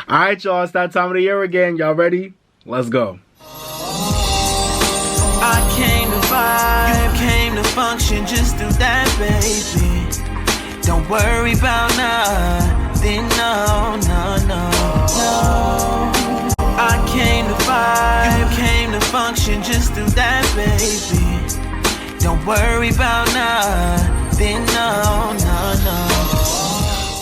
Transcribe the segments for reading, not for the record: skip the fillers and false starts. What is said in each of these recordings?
Alright, y'all, it's that time of the year again. Y'all ready? Let's go. I came to vibe, you came to function, just do that, baby. Don't worry about nothing, no. I came to vibe, you came to function, just do that, baby. Don't worry about nothing, no.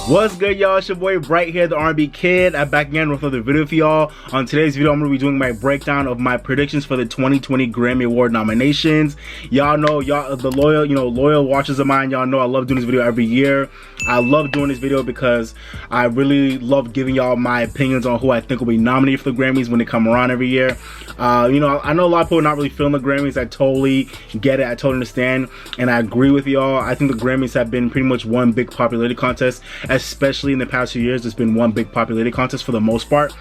What's good, y'all? It's your boy Bright here, the R&B Kid. I'm back again with another video for y'all. On today's video, I'm going to be doing my breakdown of my predictions for the 2020 Grammy Award nominations. Y'all know, the loyal watchers of mine, y'all know I love doing this video every year. I love doing this video because I really love giving y'all my opinions on who I think will be nominated for the Grammys when they come around every year. I know a lot of people are not really feeling the Grammys. I totally get it. I totally understand. And I agree with y'all. I think the Grammys have been pretty much one big popularity contest, especially in the past few years. It's been one big popularity contest for the most part.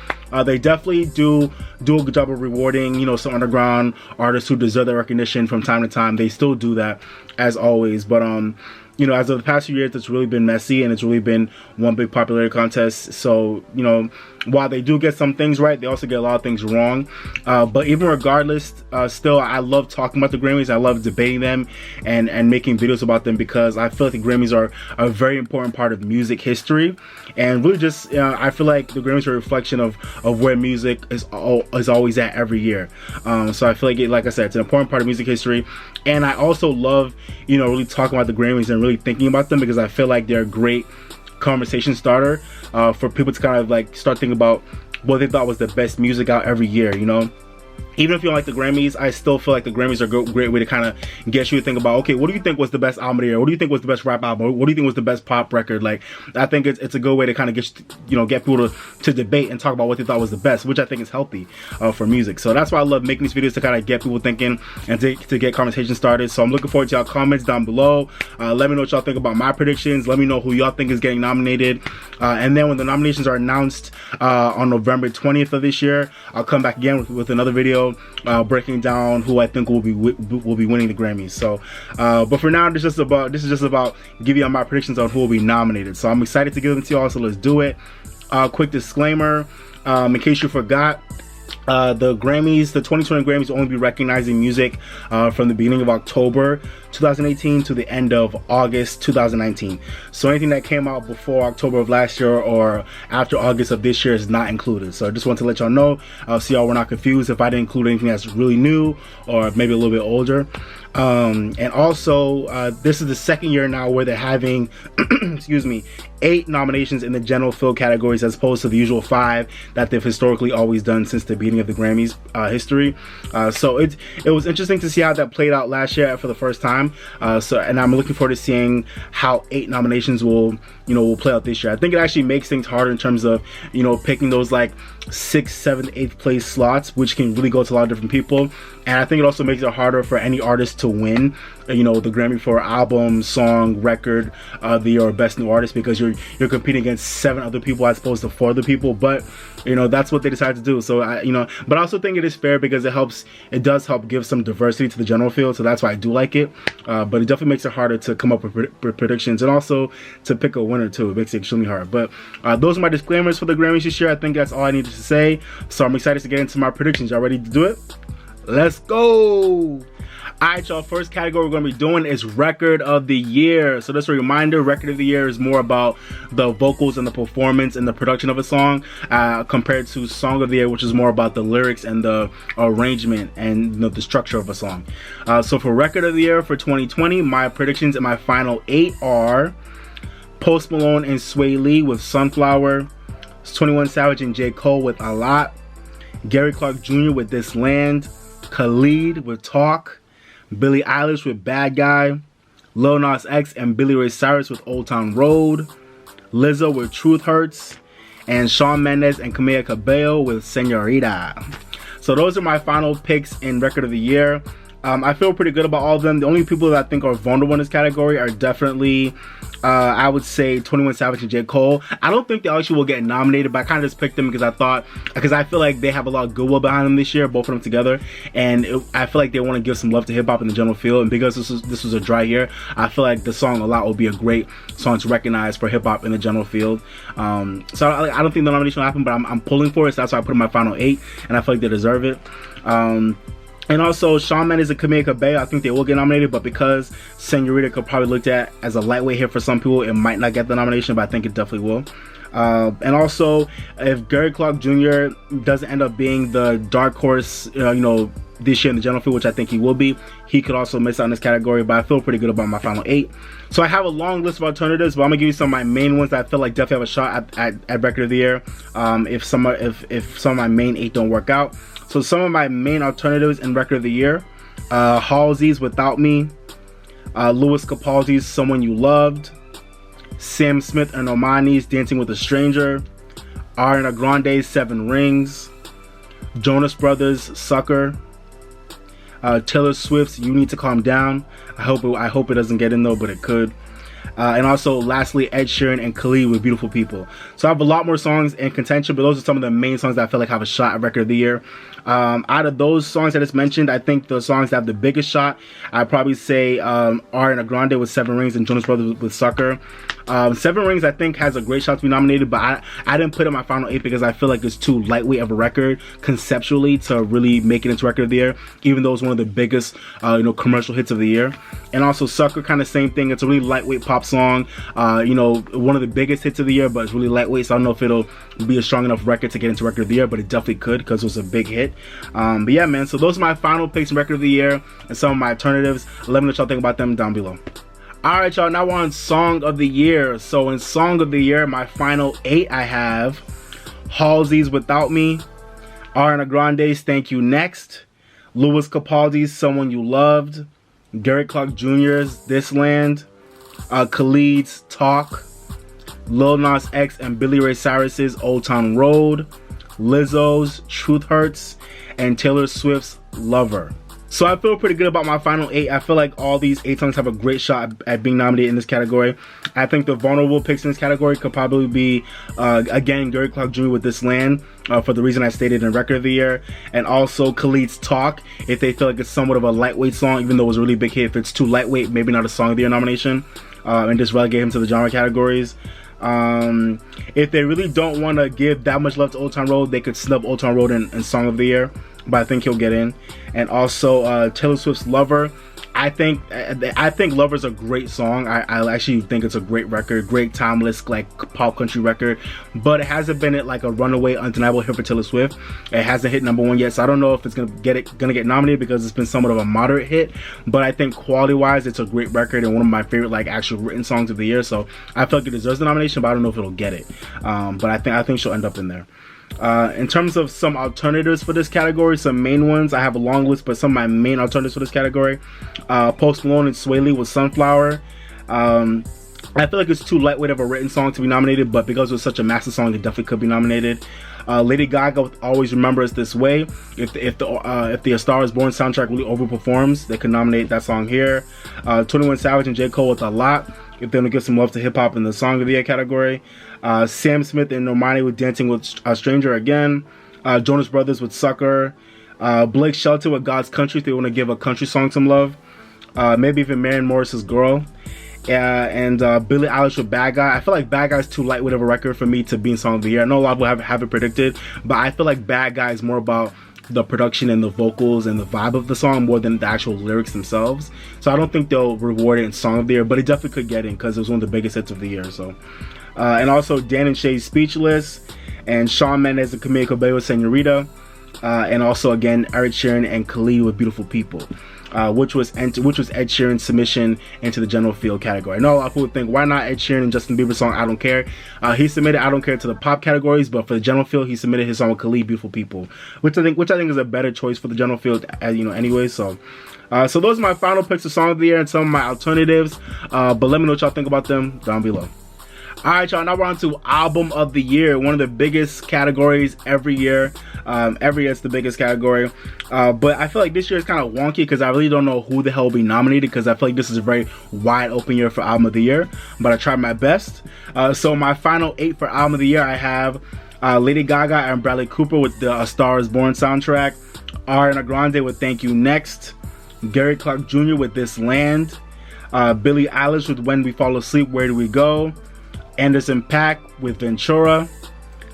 They definitely do a good job of rewarding, some underground artists who deserve their recognition from time to time. They still do that, as always. But as of the past few years, it's really been messy and it's really been one big popularity contest. So, while they do get some things right, they also get a lot of things wrong. But even regardless, still, I love talking about the Grammys. I love debating them and making videos about them because I feel like the Grammys are a very important part of music history. And really just, I feel like the Grammys are a reflection of where music is always at every year. So I feel like I said, it's an important part of music history. And I also love, really talking about the Grammys and really thinking about them because I feel like they're a great conversation starter for people to kind of like start thinking about what they thought was the best music out every year. Even if you don't like the Grammys, I still feel like the Grammys are a great way to kind of get you to think about, okay, what do you think was the best album of the year? What do you think was the best rap album? What do you think was the best pop record? Like, I think it's a good way to kind of get people to debate and talk about what they thought was the best, which I think is healthy for music. So that's why I love making these videos, to kind of get people thinking and to get conversation started. So I'm looking forward to y'all comments down below. Let me know what y'all think about my predictions. Let me know who y'all think is getting nominated. And then when the nominations are announced on November 20th of this year, I'll come back again with another video breaking down who I think will be winning the Grammys. So but for now, this is just about giving y'all my predictions on who will be nominated. So I'm excited to give them to y'all, so let's do it. Quick disclaimer, in case you forgot, the 2020 Grammys will only be recognizing music from the beginning of October 2018 to the end of August 2019. So anything that came out before October of last year or after August of this year is not included. So I just want to let y'all know, so y'all were not confused if I didn't include anything that's really new or maybe a little bit older. And also, this is the second year now where they're having, excuse me, 8 nominations in the general field categories as opposed to the usual 5 that they've historically always done since the beginning of the Grammys history. So it was interesting to see how that played out last year for the first time. And I'm looking forward to seeing how 8 nominations will play out this year. I think it actually makes things harder in terms of picking those like 6th, 7th, 8th place slots, which can really go to a lot of different people. And I think it also makes it harder for any artist to win the Grammy for album, song, record of the year, or best new artist, because you're competing against 7 other people as opposed to 4 other people. But that's what they decided to do. So but I also think it is fair because it does help give some diversity to the general field. So that's why I do like it. But it definitely makes it harder to come up with predictions and also to pick a winner too. It makes it extremely hard. But those are my disclaimers for the Grammys this year. I think that's all I needed to say. So I'm excited to get into my predictions. Y'all ready to do it? Let's go. Alright, y'all, first category we're going to be doing is Record of the Year. So just a reminder, Record of the Year is more about the vocals and the performance and the production of a song compared to Song of the Year, which is more about the lyrics and the arrangement and the structure of a song. So for Record of the Year for 2020, my predictions and my final 8 are Post Malone and Swae Lee with Sunflower, 21 Savage and J. Cole with A Lot, Gary Clark Jr. with This Land, Khalid with Talk, Billie Eilish with Bad Guy, Lil Nas X and Billy Ray Cyrus with Old Town Road, Lizzo with Truth Hurts, and Shawn Mendes and Cabello with Señorita. So those are my final picks in Record of the Year. I feel pretty good about all of them. The only people that I think are vulnerable in this category are definitely, I would say, 21 Savage and J. Cole. I don't think they actually will get nominated, but I kind of just picked them because I feel like they have a lot of goodwill behind them this year, both of them together, and I feel like they want to give some love to hip hop in the general field. And because this was a dry year, I feel like the song "A Lot" will be a great song to recognize for hip hop in the general field. So I don't think the nomination will happen, but I'm pulling for it. So that's why I put in my final 8, and I feel like they deserve it. And also, Shawn Mendes and Camila Cabello, I think they will get nominated, but because Señorita could probably looked at as a lightweight hit for some people, it might not get the nomination, but I think it definitely will. And also, if Gary Clark Jr. doesn't end up being the dark horse, this year in the general field, which I think he will be, he could also miss out in this category, but I feel pretty good about my final 8. So I have a long list of alternatives, but I'm gonna give you some of my main ones that I feel like definitely have a shot at Record of the Year, if some of my main 8 don't work out. So some of my main alternatives in Record of the Year: Halsey's "Without Me," Louis Capaldi's "Someone You Loved," Sam Smith and Normani's "Dancing with a Stranger," Ariana Grande's "7 Rings," Jonas Brothers' "Sucker," Taylor Swift's "You Need to Calm Down." I hope it doesn't get in though, but it could. And also, lastly, Ed Sheeran and Khalid with "Beautiful People." So I have a lot more songs in contention, but those are some of the main songs that I feel like have a shot at Record of the Year. Out of those songs I just mentioned, I think the songs that have the biggest shot, I'd probably say Ariana Grande with "7 Rings" and Jonas Brothers with "Sucker." 7 Rings, I think, has a great shot to be nominated, but I didn't put it in my final 8 because I feel like it's too lightweight of a record conceptually to really make it into Record of the Year, even though it's one of the biggest commercial hits of the year. And also, "Sucker," kind of same thing. It's a really lightweight pop song, one of the biggest hits of the year, but it's really lightweight, so I don't know if it'll be a strong enough record to get into Record of the Year, but it definitely could because it was a big hit. But yeah, man, so those are my final picks in Record of the Year and some of my alternatives. Let me know what y'all think about them down below. Alright, y'all, now we're on Song of the Year. So in Song of the Year, my final 8, I have Halsey's "Without Me," Ariana Grande's "Thank You Next," Louis Capaldi's "Someone You Loved," Gary Clark Jr.'s "This Land," Khalid's "Talk," Lil Nas X and Billy Ray Cyrus's "Old Town Road," Lizzo's "Truth Hurts," and Taylor Swift's "Lover." So I feel pretty good about my final 8. I feel like all these 8 songs have a great shot at being nominated in this category. I think the vulnerable picks in this category could probably be, again, Gary Clark Jr. with "This Land," for the reason I stated in Record of the Year, and also Khalid's "Talk," if they feel like it's somewhat of a lightweight song, even though it was a really big hit. If it's too lightweight, maybe not a Song of the Year nomination, and just relegate him to the genre categories. If they really don't want to give that much love to "Old Town Road," they could snub "Old Town Road" in Song of the Year, but I think he'll get in. And also Taylor Swift's "Lover." I think "Lover's" a great song. I actually think it's a great record, great timeless like pop country record, but it hasn't been like a runaway undeniable hit for Taylor Swift. It hasn't hit #1 yet, so I don't know if it's gonna get nominated because it's been somewhat of a moderate hit. But I think quality wise, it's a great record and one of my favorite like actual written songs of the year. So I feel like it deserves the nomination, but I don't know if it'll get it. But I think she'll end up in there. In terms of some alternatives for this category, some main ones, I have a long list, but some of my main alternatives for this category: Post Malone and Swae with "Sunflower." I feel like it's too lightweight of a written song to be nominated, but because it was such a massive song, it definitely could be nominated. Lady Gaga with "Always Remember Us This Way." If the A Star Is Born soundtrack really overperforms, they could nominate that song here. 21 Savage and J. Cole with "A Lot," if they're gonna give some love to hip hop in the Song of the Year category. Sam Smith and Normani with "Dancing with a Stranger" again. Jonas Brothers with "Sucker." Blake Shelton with "God's Country," if they want to give a country song some love. Maybe even Maren Morris's "Girl." And Billie Eilish with "Bad Guy." I feel like "Bad Guy" is too lightweight of a record for me to be in Song of the Year. I know a lot of people have it predicted, but I feel like "Bad Guy" is more about the production and the vocals and the vibe of the song more than the actual lyrics themselves. So I don't think they'll reward it in Song of the Year, but it definitely could get in because it was one of the biggest hits of the year. So, and also Dan and Shay's "Speechless," and Shawn Mendes and Camila Cabello with "Señorita," and also again Ed Sheeran and Khalid with "Beautiful People." Which was Ed Sheeran's submission into the general field category. I know a lot of people think, why not Ed Sheeran and Justin Bieber song "I Don't Care"? He submitted "I Don't Care" to the pop categories, but for the general field, he submitted his song with Khalid, "Beautiful People," which I think is a better choice for the general field, anyway. So those are my final picks of Song of the Year and some of my alternatives. But let me know what y'all think about them down below. Alright, y'all, now we're on to Album of the Year, one of the biggest categories every year. Every year it's the biggest category. But I feel like this year is kind of wonky because I really don't know who the hell will be nominated, because I feel like this is a very wide open year for Album of the Year. But I tried my best. So my final 8 for Album of the Year, I have Lady Gaga and Bradley Cooper with the A Star Is Born soundtrack. Ariana Grande with Thank You Next. Gary Clark Jr. with This Land. Billie Eilish with When We Fall Asleep, Where Do We Go? Anderson .Paak with Ventura.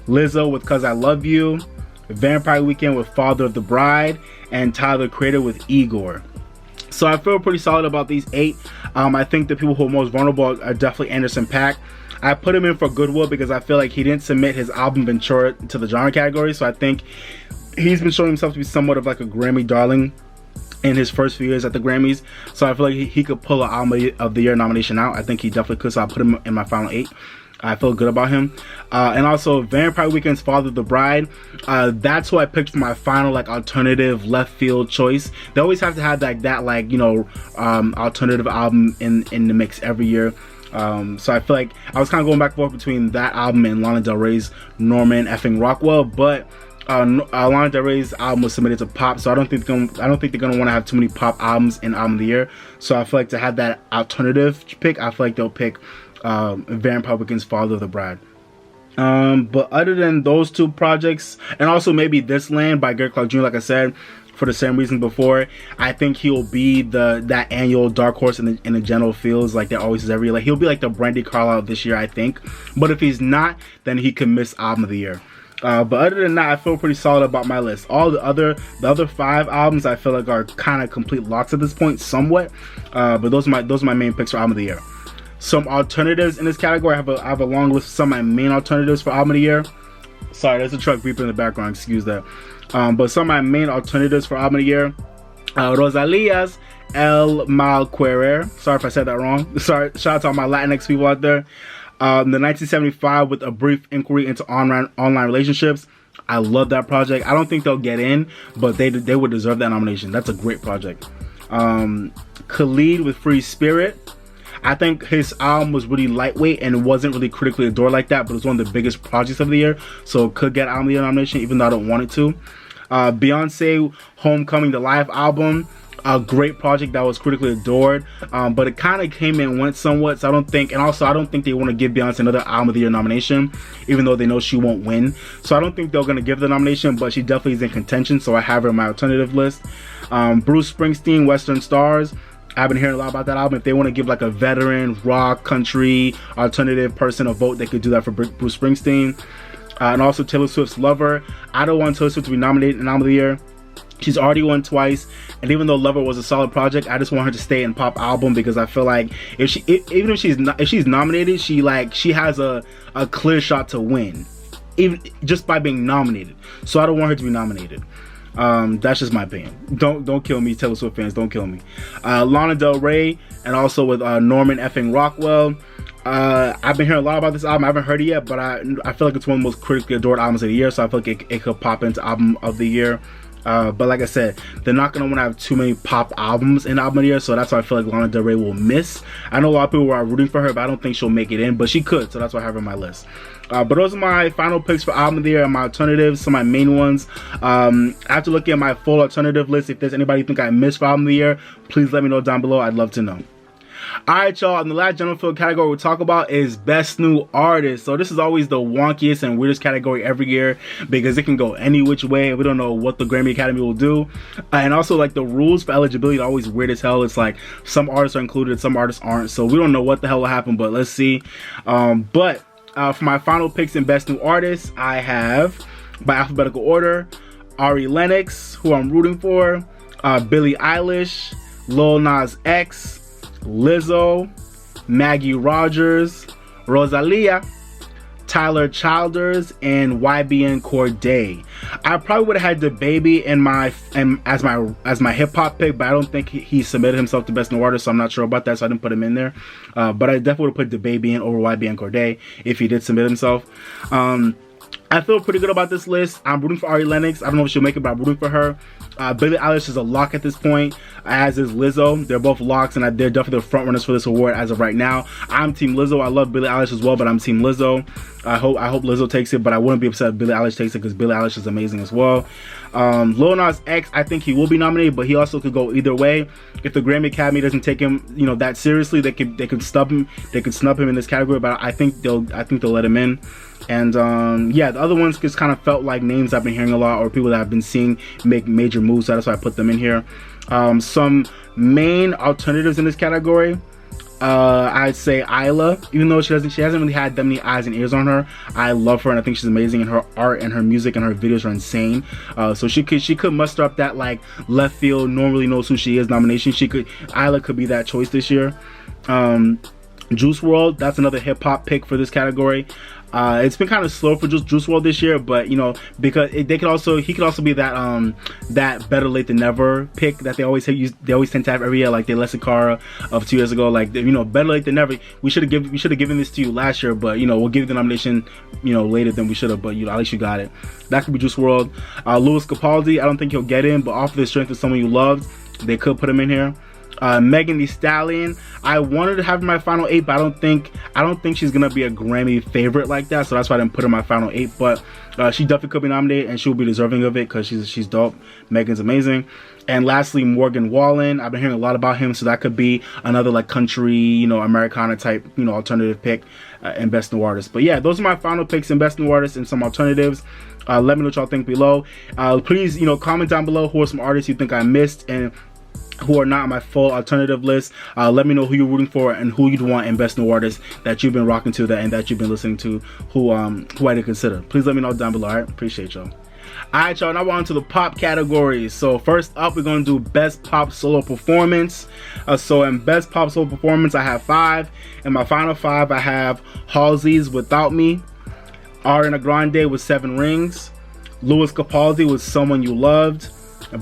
Lizzo with Cause I Love You. Vampire Weekend with Father of the Bride. And Tyler, the Creator, with Igor. So I feel pretty solid about these 8. I think the people who are most vulnerable are definitely Anderson .Paak. I put him in for Goodwill because I feel like he didn't submit his album Ventura to the genre category. So I think he's been showing himself to be somewhat of like a Grammy darling in his first few years at the Grammys. So I feel like he could pull an Album of the Year nomination out. I think he definitely could, so I'll put him in my final 8. I feel good about him. And also Vampire Weekend's Father of the Bride. That's who I picked for my final like alternative left field choice. They always have to have that like, you know, alternative album in the mix every year. So I feel like I was kind of going back and forth between that album and Lana Del Rey's Norman effing Rockwell, but Lana Del Rey's album was submitted to pop, so I don't think they're gonna want to have too many pop albums in Album of the Year. So I feel like to have that alternative pick, I feel like they'll pick Vampire Weekend's Father of the Bride. But other than those 2 projects, and also maybe This Land by Gary Clark Jr., like I said, for the same reason before, I think he'll be that annual dark horse in the general fields, like there always is every year. Like he'll be like the Brandy Carlisle this year, I think. But if he's not, then he could miss Album of the Year. But other than that, I feel pretty solid about my list. All the other 5 albums I feel like are kind of complete locks at this point, somewhat. But those are my main picks for Album of the Year. Some alternatives in this category. I have a long list of some of my main alternatives for Album of the Year. Sorry, there's a truck beeping in the background. Excuse that. But some of my main alternatives for Album of the Year: Rosalia's El Malquerer. Sorry if I said that wrong. Sorry. Shout out to all my Latinx people out there. The 1975 with A Brief Inquiry into Online Relationships. I love that project. I don't think they'll get in, but they would deserve that nomination. That's a great project. Khalid with Free Spirit. I think his album was really lightweight and it wasn't really critically adored like that, but it was one of the biggest projects of the year, so it could get Album of the Year nomination, even though I don't want it to. Beyonce Homecoming, the live album. A great project that was critically adored, but it kind of came and went somewhat, so I don't think they want to give Beyonce another Album of the Year nomination, even though they know she won't win. So I don't think they're going to give the nomination, but she definitely is in contention, so I have her in my alternative list. Bruce Springsteen, Western Stars. I've been hearing a lot about that album. If they want to give like a veteran, rock, country, alternative person a vote, they could do that for Bruce Springsteen. And also Taylor Swift's Lover. I don't want Taylor Swift to be nominated in Album of the Year. She's already won twice, and even though Lover was a solid project, I just want her to stay in pop album, because I feel like if she's nominated, she has a clear shot to win, even just by being nominated. So I don't want her to be nominated. That's just my opinion. Don't kill me, Taylor Swift fans. Don't kill me. Lana Del Rey, and also with Norman effing Rockwell. I've been hearing a lot about this album. I haven't heard it yet, but I feel like it's one of the most critically adored albums of the year, so I feel like it could pop into Album of the Year. But like I said, they're not going to want to have too many pop albums in Album of the Year, so that's why I feel like Lana Del Rey will miss. I know a lot of people are rooting for her, but I don't think she'll make it in, but she could, so that's why I have her on my list. But those are my final picks for Album of the Year and my alternatives, some of my main ones. After looking at my full alternative list, if there's anybody you think I missed for Album of the Year, please let me know down below. I'd love to know. Alright, y'all, and the last general field category we'll talk about is Best New Artist. So this is always the wonkiest and weirdest category every year, because it can go any which way. We don't know what the Grammy Academy will do. And also, like, the rules for eligibility are always weird as hell. It's like some artists are included, some artists aren't. So we don't know what the hell will happen, but let's see. For my final picks in Best New Artist, I have, by alphabetical order, Ari Lennox, who I'm rooting for, Billie Eilish, Lil Nas X, Lizzo, Maggie Rogers, Rosalia, Tyler Childers, and YBN Cordae. I probably would have had DaBaby as my hip hop pick, but I don't think he submitted himself to Best New Artist, so I'm not sure about that, so I didn't put him in there. But I definitely would have put DaBaby in over YBN Cordae if he did submit himself. I feel pretty good about this list. I'm rooting for Ari Lennox. I don't know if she'll make it, but I'm rooting for her. Billie Eilish is a lock at this point, as is Lizzo. They're both locks, and they're definitely the front runners for this award as of right now. I'm Team Lizzo. I love Billie Eilish as well, but I'm Team Lizzo. I hope Lizzo takes it, but I wouldn't be upset if Billie Eilish takes it because Billie Eilish is amazing as well. Lil Nas X, I think he will be nominated, but he also could go either way. If the Grammy Academy doesn't take him, that seriously, they could snub him. They could snub him in this category, but I think they'll let him in. And yeah, the other ones just kind of felt like names I've been hearing a lot, or people that I've been seeing make major moves, so that's why I put them in here. Some main alternatives in this category, I'd say Isla. Even though she hasn't really had that many eyes and ears on her, I love her and I think she's amazing, and her art and her music and her videos are insane. So she could muster up that like left field, no one really knows who she is nomination. Isla could be that choice this year. Juice WRLD, that's another hip-hop pick for this category. It's been kind of slow for Juice WRLD this year, but because he could also be that better late than never pick that they always tend to have every year, like the Lessicara of 2 years ago. Like, better late than never. We should have given this to you last year, but we'll give you the nomination later than we should have, but at least you got it. That could be Juice WRLD. Louis Capaldi, I don't think he'll get in, but off the strength of someone you loved, they could put him in here. Megan Thee Stallion, I wanted to have in my final 8, but I don't think she's gonna be a Grammy favorite like that, so that's why I didn't put her in my final 8. But she definitely could be nominated, and she'll be deserving of it because she's dope. Megan's amazing. And lastly, Morgan Wallen, I've been hearing a lot about him, so that could be another like country, Americana type, alternative pick in Best New Artist. But yeah, those are my final picks in Best New Artist and some alternatives. Let me know what y'all think below. Please, comment down below who are some artists you think I missed and who are not on my full alternative list. Let me know who you're rooting for and who you'd want in Best New Artist that you've been rocking to and that you've been listening to, who I didn't consider. Please let me know down below. All right, appreciate y'all. Alright, y'all, now we're on to the pop categories. So first up, we're going to do Best Pop Solo Performance. So in Best Pop Solo Performance, I have 5. In my final 5, I have Halsey's Without Me, Ariana Grande with 7 Rings, Louis Capaldi with Someone You Loved,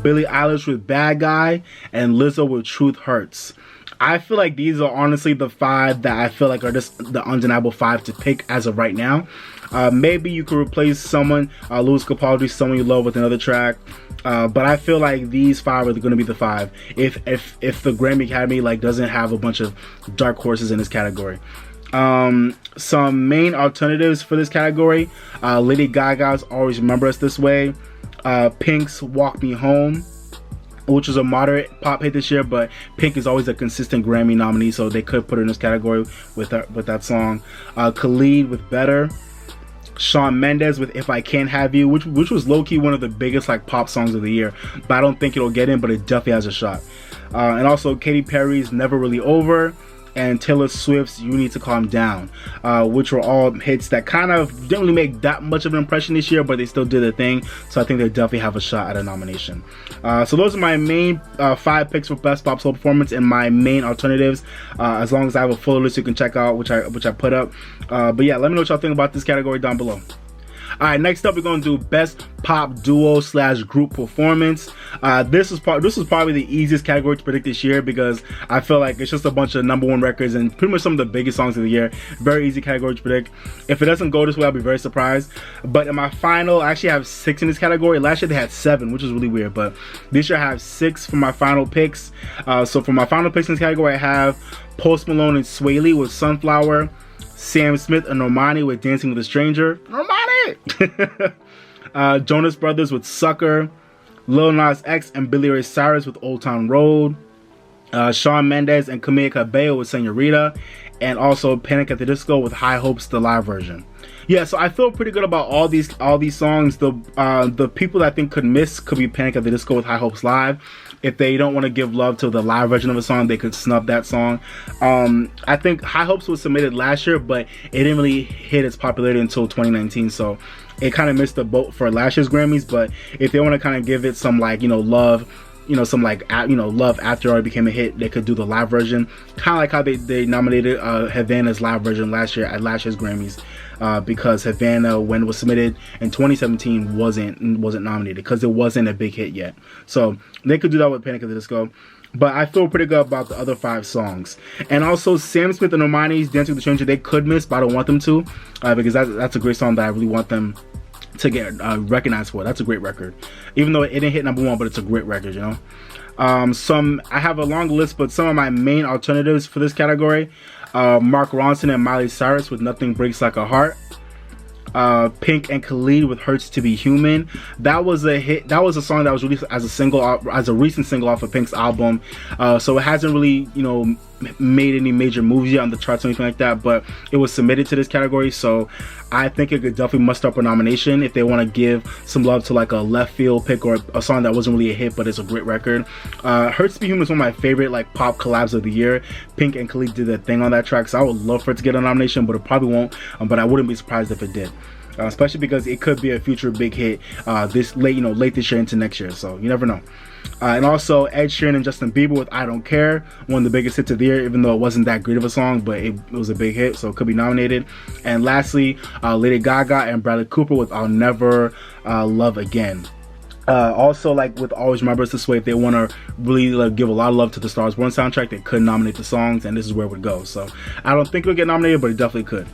Billie Eilish with Bad Guy, and Lizzo with Truth Hurts. I feel like these are honestly the 5 that I feel like are just the undeniable 5 to pick as of right now. Maybe you could replace someone, Louis Capaldi, Someone You Love, with another track. But I feel like these 5 are going to be the 5 if the Grammy Academy doesn't have a bunch of dark horses in this category. Some main alternatives for this category: Lady Gaga's Always Remember Us This Way, Pink's Walk Me Home, which was a moderate pop hit this year, but Pink is always a consistent Grammy nominee, so they could put her in this category with that song. Khalid with Better, Shawn Mendes with If I Can't Have You, which was low-key one of the biggest pop songs of the year, but I don't think it'll get in, but it definitely has a shot. And also Katy Perry's Never Really Over, and Taylor Swift's You Need to Calm Down, which were all hits that kind of didn't really make that much of an impression this year, but they still did their thing, so I think they definitely have a shot at a nomination. So those are my main 5 picks for Best Pop Solo Performance and my main alternatives, as long as I have a full list you can check out, which I put up. But yeah, let me know what y'all think about this category down below. Alright, next up we're going to do Best Pop Duo / Group Performance. This was probably the easiest category to predict this year because I feel like it's just a bunch of #1 records and pretty much some of the biggest songs of the year. Very easy category to predict. If it doesn't go this way, I'll be very surprised. But in my final, I actually have 6 in this category. Last year they had 7, which is really weird, but this year I have 6 for my final picks. So for my final picks in this category, I have Post Malone and Swae with Sunflower, Sam Smith and Normani with Dancing with a Stranger. Normani! Jonas Brothers with Sucker, Lil Nas X and Billy Ray Cyrus with Old Town Road, Shawn Mendes and Camila Cabello with Señorita, and also Panic at the Disco with High Hopes, the live version. Yeah, so I feel pretty good about all these songs. The people that I think could miss could be Panic at the Disco with High Hopes Live. If they don't want to give love to the live version of a song, they could snub that song. I think High Hopes was submitted last year, but it didn't really hit its popularity until 2019, so it kind of missed the boat for last year's Grammys. But if they want to kind of give it some love, love after it already became a hit, they could do the live version, kind of like how they nominated Havana's live version last year at last year's Grammys, because Havana, when it was submitted in 2017, wasn't nominated because it wasn't a big hit yet. So they could do that with Panic at the Disco. But I feel pretty good about the other 5 songs. And also Sam Smith and Normani's Dancing with the Stranger, they could miss, but I don't want them to, because that's a great song that I really want them to get recognized for. That's a great record, even though it didn't hit #1, but it's a great record, you know. I have a long list, but some of my main alternatives for this category: Mark Ronson and Miley Cyrus with "Nothing Breaks Like a Heart." Pink and Khalid with "Hurts to Be Human." That was a hit. That was a song that was released as a single, as a recent single off of Pink's album. So it hasn't really, you know, made any major moves yet on the charts or anything like that, but it was submitted to this category, so I think it could definitely muster up a nomination if they want to give some love to like a left field pick or a song that wasn't really a hit but it's a great record. Hurts to Be Human is one of my favorite like pop collabs of the year. Pink and Khalid did their thing on that track, so I would love for it to get a nomination, but it probably won't, but I wouldn't be surprised if it did. Especially because it could be a future big hit this late this year into next year, so you never know. And also Ed Sheeran and Justin Bieber with "I Don't Care," one of the biggest hits of the year, even though it wasn't that great of a song, but it was a big hit, so it could be nominated. And lastly, Lady Gaga and Bradley Cooper with "I'll Never Love Again." Also, like with Always Remember Us This Way, if they want to really give a lot of love to the Star Is Born soundtrack, they could nominate the songs, and this is where it would go. So I don't think it'll get nominated, but it definitely could.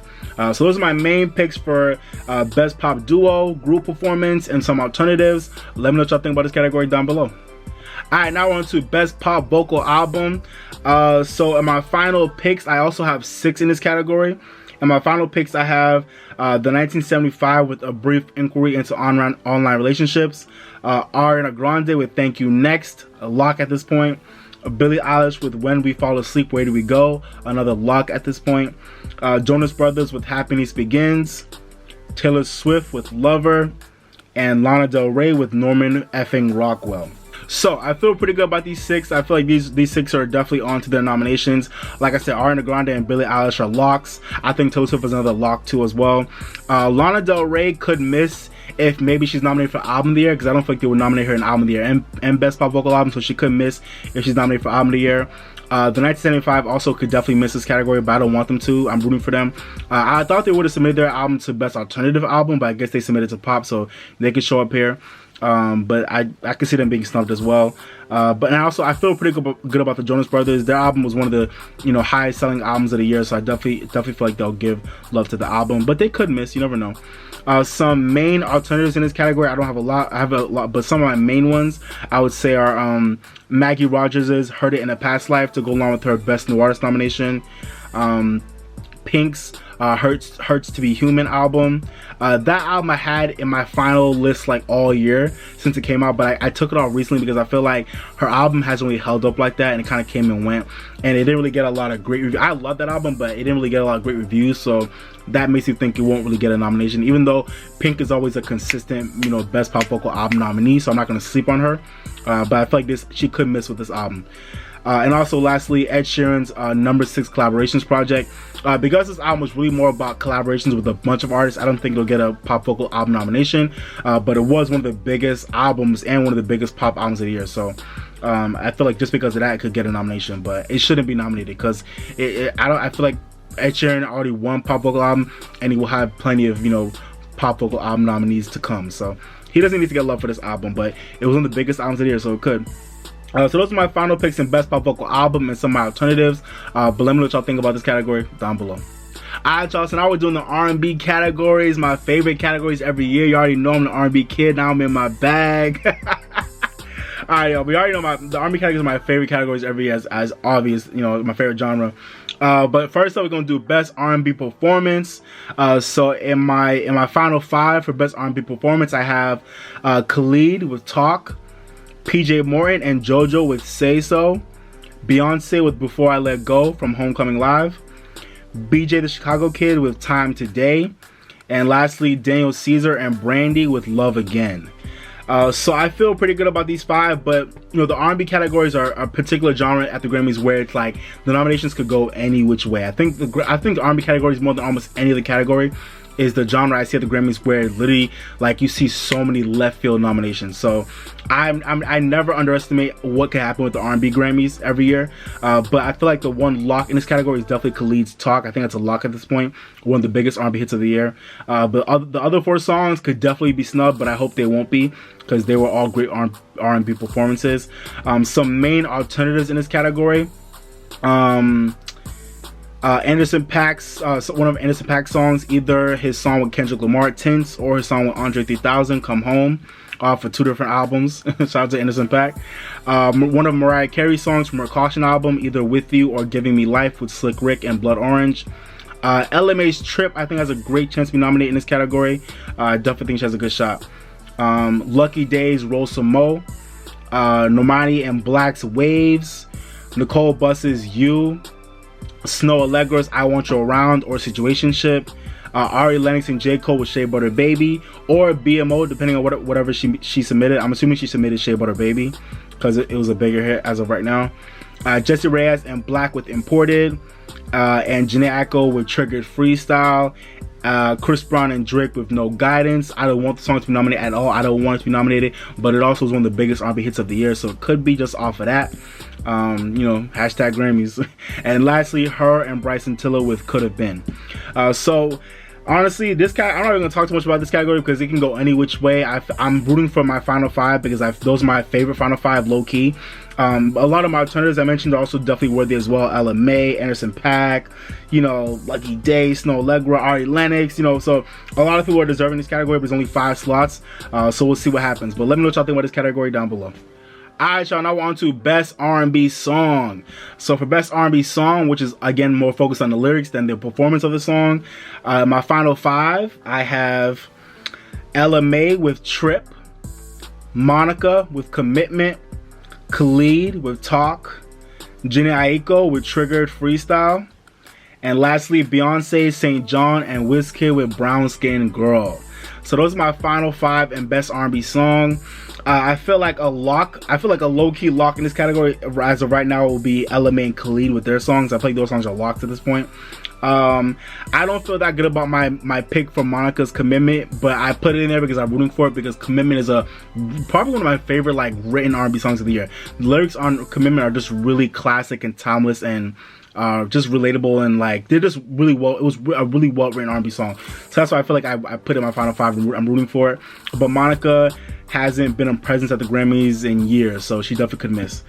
So those are my main picks for best pop duo, group performance, and some alternatives. Let me know what y'all think about this category down below. Alright, now we're on to best pop vocal album. So in my final picks, I also have 6 in this category. In my final picks, I have the 1975 with A Brief Inquiry into Online Relationships, Ariana Grande with Thank You Next, a lock at this point. Billie Eilish with When We Fall Asleep, Where Do We Go, another lock at this point. Jonas Brothers with Happiness Begins, Taylor Swift with Lover, and Lana Del Rey with Norman effing Rockwell. So I feel pretty good about these 6. I feel like these 6 are definitely on to their nominations. Like I said, Ariana Grande and Billie Eilish are locks. I think Taylor Swift is another lock too as well. Lana Del Rey could miss if maybe she's nominated for Album of the Year, because I don't think they would nominate her in Album of the Year and Best Pop Vocal Album, so she could miss if she's nominated for Album of the Year. The 1975 also could definitely miss this category, but I don't want them to. I'm rooting for them. I thought they would have submitted their album to Best Alternative Album, but I guess they submitted to Pop, so they could show up here. But I can see them being snubbed as well. But I feel pretty good about the Jonas Brothers. Their album was one of the highest selling albums of the year, so I definitely feel like they'll give love to the album. But they could miss. You never know. Some main alternatives in this category. I don't have a lot. I have a lot, but some of my main ones I would say are Maggie Rogers' "Heard It in a Past Life" to go along with her Best New Artist nomination. Pink's Hurts to Be Human album. That album I had in my final list like all year since it came out, but I took it off recently because I feel like her album hasn't really held up like that, and it kind of came and went, and it didn't really get a lot of great reviews. I love that album, but it didn't really get a lot of great reviews, so that makes me think it won't really get a nomination, even though Pink is always a consistent best pop vocal album nominee, so I'm not going to sleep on her. But I feel like she could miss with this album. And also lastly, Ed Sheeran's number 6 collaborations project. Because this album was really more about collaborations with a bunch of artists, I don't think it'll get a pop vocal album nomination, but it was one of the biggest albums and one of the biggest pop albums of the year, so I feel like just because of that it could get a nomination, but it shouldn't be nominated because I feel like Ed Sheeran already won pop vocal album, and he will have plenty of pop vocal album nominees to come, so he doesn't need to get love for this album, but it was one of the biggest albums of the year, so it could. So those are my final picks in Best Pop Vocal Album and some of my alternatives. But let me know what y'all think about this category down below. Alright, y'all, so now we're doing the R&B categories, my favorite categories every year. You already know I'm the R&B kid, now I'm in my bag. Alright, y'all, we already know the R&B categories are my favorite categories every year, as obvious, my favorite genre. But first up, we're gonna do Best R&B Performance. So in my final 5 for Best R&B Performance, I have Khalid with Talk, PJ Morton and JoJo with Say So, Beyonce with Before I Let Go from Homecoming Live, BJ the Chicago Kid with Time Today, and lastly Daniel Caesar and Brandy with Love Again. So I feel pretty good about these 5, but the R&B categories are a particular genre at the Grammys where it's like the nominations could go any which way. I think the R&B categories, more than almost any other category, is the genre I see at the Grammys where literally like you see so many left field nominations. So I never underestimate what can happen with the R&B Grammys every year, but I feel like the one lock in this category is definitely Khalid's Talk. I think that's a lock at this point, one of the biggest R&B hits of the year. But the other 4 songs could definitely be snubbed, but I hope they won't be, because they were all great R&B performances. Some main alternatives in this category. Anderson .Paak's one of Anderson .Paak's songs, either his song with Kendrick Lamar, Tints, or his song with Andre 3000, Come Home, for 2 different albums. Shout out to Anderson .Paak. One of Mariah Carey's songs from her Caution album, either With You or Giving Me Life with Slick Rick and Blood Orange. LMA's Trip, I think, has a great chance to be nominated in this category. I definitely think she has a good shot. Lucky Days, Roll Some Mo. Normani and Black's Waves. Nicole Buss's You. Snow Allegra's I Want You Around or Situationship. Ari Lennox and J. Cole with Shea Butter Baby, or BMO, depending on whatever she submitted. I'm assuming she submitted Shea Butter Baby because it was a bigger hit as of right now. Jessie Reyez and Black with Imported, and Jhené Aiko with Triggered Freestyle. Chris Brown and Drake with No Guidance. I don't want the song to be nominated at all. I don't want it to be nominated, but it also was one of the biggest R&B hits of the year, so it could be just off of that. Hashtag Grammys. And lastly, her and Bryson Tiller with Could Have Been. So honestly, this I'm not even gonna talk too much about this category because it can go any which way. I'm rooting for my final 5 because those are my favorite final 5, low key. A lot of my alternatives I mentioned are also definitely worthy as well. Ella Mai, Anderson .Paak, Lucky Day, Snow Allegra, Ari Lennox, so a lot of people are deserving this category, but there's only 5 slots. So we'll see what happens. But let me know what y'all think about this category down below. Alright, y'all, now we're on to Best R&B Song. So for Best R&B Song, which is again more focused on the lyrics than the performance of the song, my final 5, I have Ella Mai with Trip, Monica with Commitment, Khalid with Talk, Jhené Aiko with Triggered Freestyle, and lastly Beyonce, St. John, and Wizkid with Brown Skin Girl. So those are my final 5 and Best R&B Song. I feel like a low-key lock in this category as of right now will be Ella Mai and Khalid with their songs. I feel like those songs are locked at this point. I don't feel that good about my pick for Monica's Commitment, but I put it in there because I'm rooting for it, because Commitment is probably one of my favorite written R&B songs of the year. The lyrics on Commitment are just really classic and timeless and just relatable, and they're just really well. It was a really well written R&B song, so that's why I feel like I put it in my final 5. I'm rooting for it, but Monica hasn't been a presence at the Grammys in years, so she definitely could miss.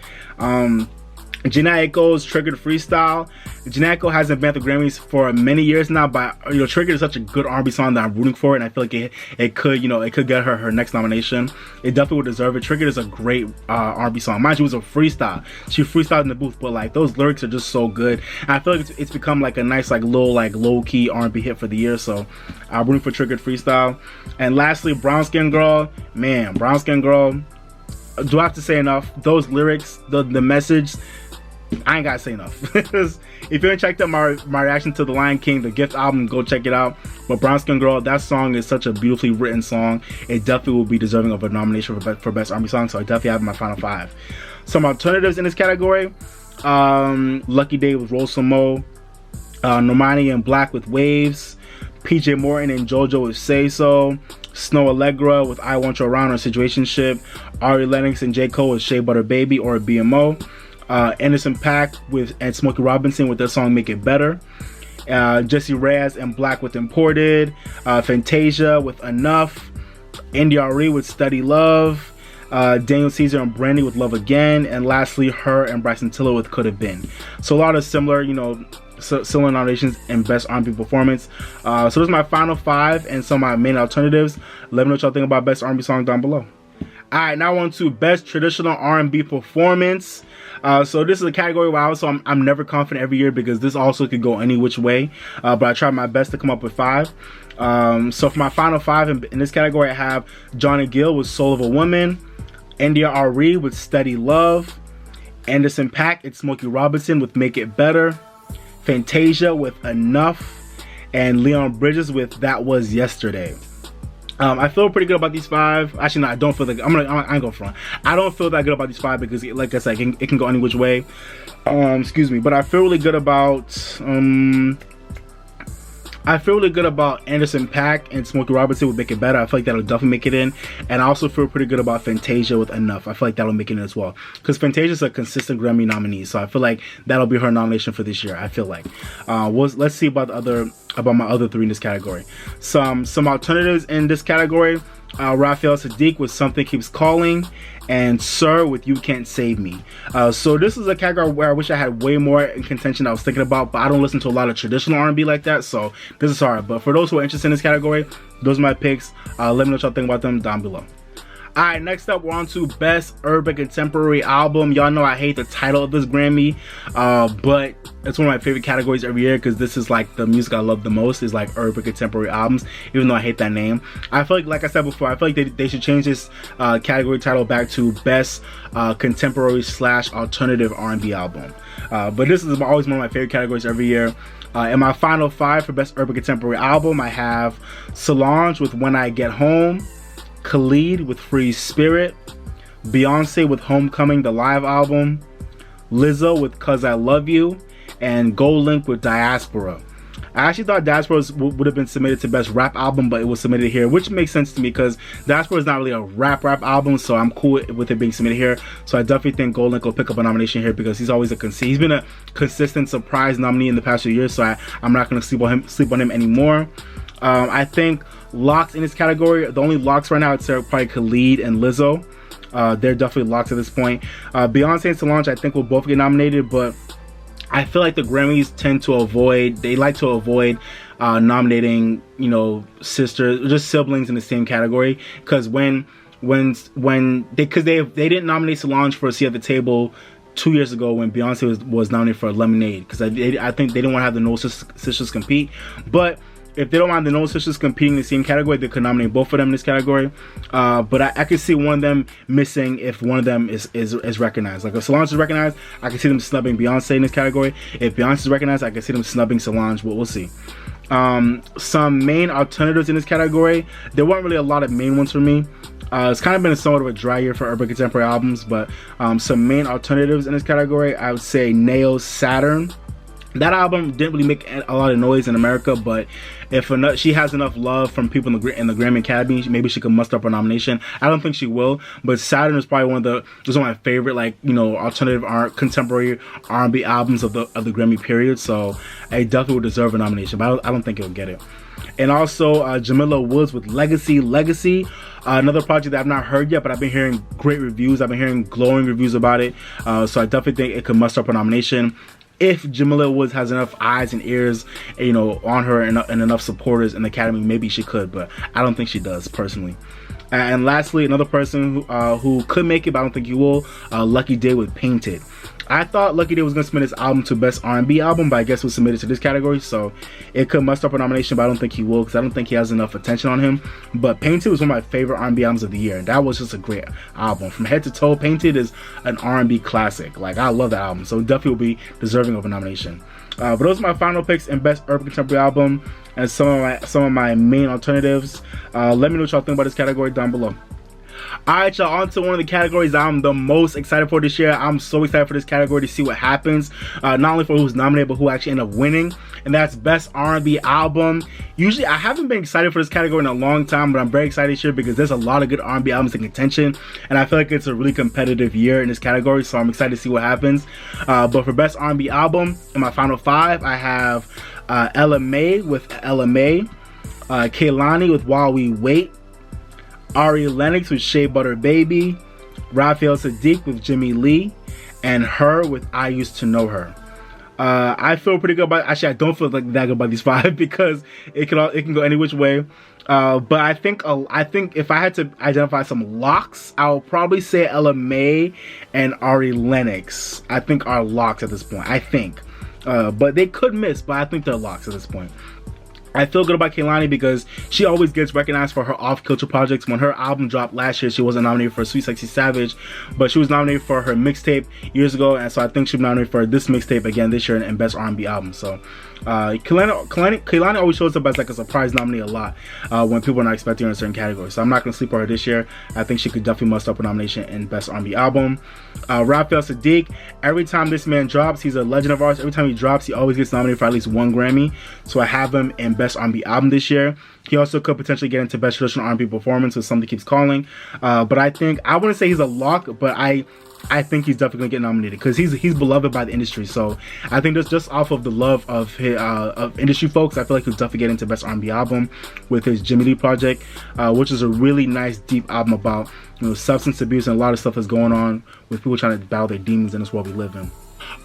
Jhené Aiko's Triggered Freestyle. Jhené Aiko hasn't been at the Grammys for many years now, but Triggered is such a good R&B song that I'm rooting for it, and I feel like it could get her next nomination. It definitely would deserve it. Triggered is a great R&B song. Mind you, it was a freestyle. She freestyled in the booth, but those lyrics are just so good. And I feel like it's become a nice little low-key R&B hit for the year. So I'm rooting for Triggered Freestyle. And lastly, Brown Skin Girl. Man, Brown Skin Girl. Do I have to say enough? Those lyrics, the message, I ain't gotta say enough. If you haven't checked out my reaction to The Lion King, the Gift album, go check it out. But Brown Skin Girl, that song is such a beautifully written song. It definitely will be deserving of a nomination for Best R&B Song, so I definitely have my final 5. Some alternatives in this category: Lucky Day with Roll Some Mo, Normani and Black with Waves, PJ Morton and JoJo with Say So, Snow Allegra with I Want You Around or Situationship, Ari Lennox and J. Cole with Shea Butter Baby or BMO, Anderson .Paak and Smokey Robinson with their song Make It Better, Jessie Reyez and Black with Imported, Fantasia with Enough, NDRE with Steady Love, Daniel Caesar and Brandy with Love Again, and lastly her and Bryson Tiller with Could Have Been. So a lot of similar nominations in Best R&B Performance. So those are my final 5 and some of my main alternatives. Let me know what y'all think about Best R&B Song down below. Alright, now on to Best Traditional R&B Performance. So this is a category where I'm never confident every year because this also could go any which way. But I tried my best to come up with 5. So for my final 5 in this category, I have Johnny Gill with Soul of a Woman, NDRE with Steady Love, Anderson .Paak and Smokey Robinson with Make It Better, Fantasia with Enough, and Leon Bridges with That Was Yesterday. I feel pretty good about these 5. Actually, no, I don't feel like I ain't going front. I don't feel that good about these 5 because, like I said, it can go any which way. Excuse me, but I feel really good about Anderson .Paak and Smokey Robinson with Make It Better. I feel like that'll definitely make it in. And I also feel pretty good about Fantasia with Enough. I feel like that'll make it in as well. Because Fantasia's a consistent Grammy nominee. So I feel like that'll be her nomination for this year. I feel like. Let's see about my other 3 in this category. Some alternatives in this category. Raphael Sadiq with Something Keeps Calling, and Sir with You Can't Save Me. So this is a category where I wish I had way more in contention I was thinking about, but I don't listen to a lot of traditional R&B like that, so this is hard. But for those who are interested in this category, those are my picks. Let me know what y'all think about them down below. Alright, next up, we're on to Best Urban Contemporary Album. Y'all know I hate the title of this Grammy, but it's one of my favorite categories every year because this is like the music I love the most is like urban contemporary albums, even though I hate that name. I feel like I said before, I feel like they should change this category title back to Best Contemporary / Alternative R&B Album. But this is always one of my favorite categories every year. In my final 5 for Best Urban Contemporary Album, I have Solange with When I Get Home, Khalid with Free Spirit, Beyonce with Homecoming, the live album, Lizzo with 'Cause I Love You, and GoldLink with Diaspora. I actually thought Diaspora would have been submitted to Best Rap Album, but it was submitted here, which makes sense to me because Diaspora is not really a rap album, so I'm cool with it being submitted here. So I definitely think GoldLink will pick up a nomination here because he's always he's been a consistent surprise nominee in the past few years, so I'm not going to sleep on him anymore. I think locks in this category, the only locks right now, it's probably Khalid and Lizzo. They're definitely locks at this point. Beyonce and Solange, I think, will both get nominated, but I feel like the Grammys like to avoid nominating, sisters, just siblings in the same category, because they didn't nominate Solange for A Seat at the Table 2 years ago when Beyonce was nominated for Lemonade, because I think they didn't want to have the Noel sisters compete. But if they don't mind the Noel sisters competing in the same category, they could nominate both of them in this category. But I could see one of them missing if one of them is recognized. Like if Solange is recognized, I could see them snubbing Beyonce in this category. If Beyonce is recognized, I could see them snubbing Solange, but we'll see. Some main alternatives in this category. There weren't really a lot of main ones for me. It's kind of been somewhat of a dry year for urban contemporary albums, but some main alternatives in this category, I would say Neo's Saturn. That album didn't really make a lot of noise in America, but if she has enough love from people in the Grammy Academy, maybe she could muster up a nomination. I don't think she will, but Saturn is probably one of my favorite, alternative contemporary R&B albums of the Grammy period. So it definitely would deserve a nomination, but I don't think it'll get it. And also Jamila Woods with Legacy. Another project that I've not heard yet, but I've been hearing great reviews. I've been hearing glowing reviews about it. So I definitely think it could muster up a nomination. If Jamila Woods has enough eyes and ears, on her and enough supporters in the Academy, maybe she could, but I don't think she does, personally. And lastly, another person who could make it, but I don't think he will, Lucky Day with Painted. I thought Lucky Day was going to submit his album to Best R&B Album, but I guess it was submitted to this category, so it could muster up a nomination, but I don't think he will, because I don't think he has enough attention on him. But Painted was one of my favorite R&B albums of the year, and that was just a great album. From head to toe, Painted is an R&B classic. I love that album, so it definitely will be deserving of a nomination. But those are my final picks in Best Urban Contemporary Album, and some of my main alternatives. Let me know what y'all think about this category down below. Alright, y'all, on to one of the categories I'm the most excited for this year. I'm so excited for this category to see what happens, not only for who's nominated, but who actually end up winning, and that's Best R&B Album. Usually, I haven't been excited for this category in a long time, but I'm very excited this year because there's a lot of good R&B albums in contention, and I feel like it's a really competitive year in this category, so I'm excited to see what happens. But for Best R&B Album, in my final 5, I have Ella Mai with Ella Mai, Kehlani with While We Wait, Ari Lennox with Shea Butter Baby, Raphael Sadiq with Jimmy Lee, and Her with I Used to Know Her. I feel pretty good about. Actually, I don't feel that good about these 5 because it can go any which way. But I think if I had to identify some locks, I'll probably say Ella Mai and Ari Lennox. I think are locks at this point. I think, but they could miss. But I think they're locks at this point. I feel good about Kehlani because she always gets recognized for her off-kilter projects. When her album dropped last year, she wasn't nominated for Sweet Sexy Savage, but she was nominated for her mixtape years ago, and so I think she'll be nominated for this mixtape again this year and Best R&B Album. So Kehlani always shows up as a surprise nominee a lot when people are not expecting her in certain categories. So I'm not going to sleep on her this year. I think she could definitely muster up a nomination in Best R&B Album. Raphael Sadiq, every time this man drops, he's a legend of ours. Every time he drops, he always gets nominated for at least 1 Grammy. So I have him in Best R&B Album this year. He also could potentially get into Best Traditional R&B Performance with Something Keeps Calling. But I wouldn't say he's a lock, but I I think he's definitely gonna get nominated because he's beloved by the industry. So I think just off of the love of his, of industry folks, I feel like he'll definitely get into Best R&B Album with his Jimmy Lee project, which is a really nice, deep album about, you know, substance abuse and a lot of stuff that's going on with people trying to battle their demons in this world we live in.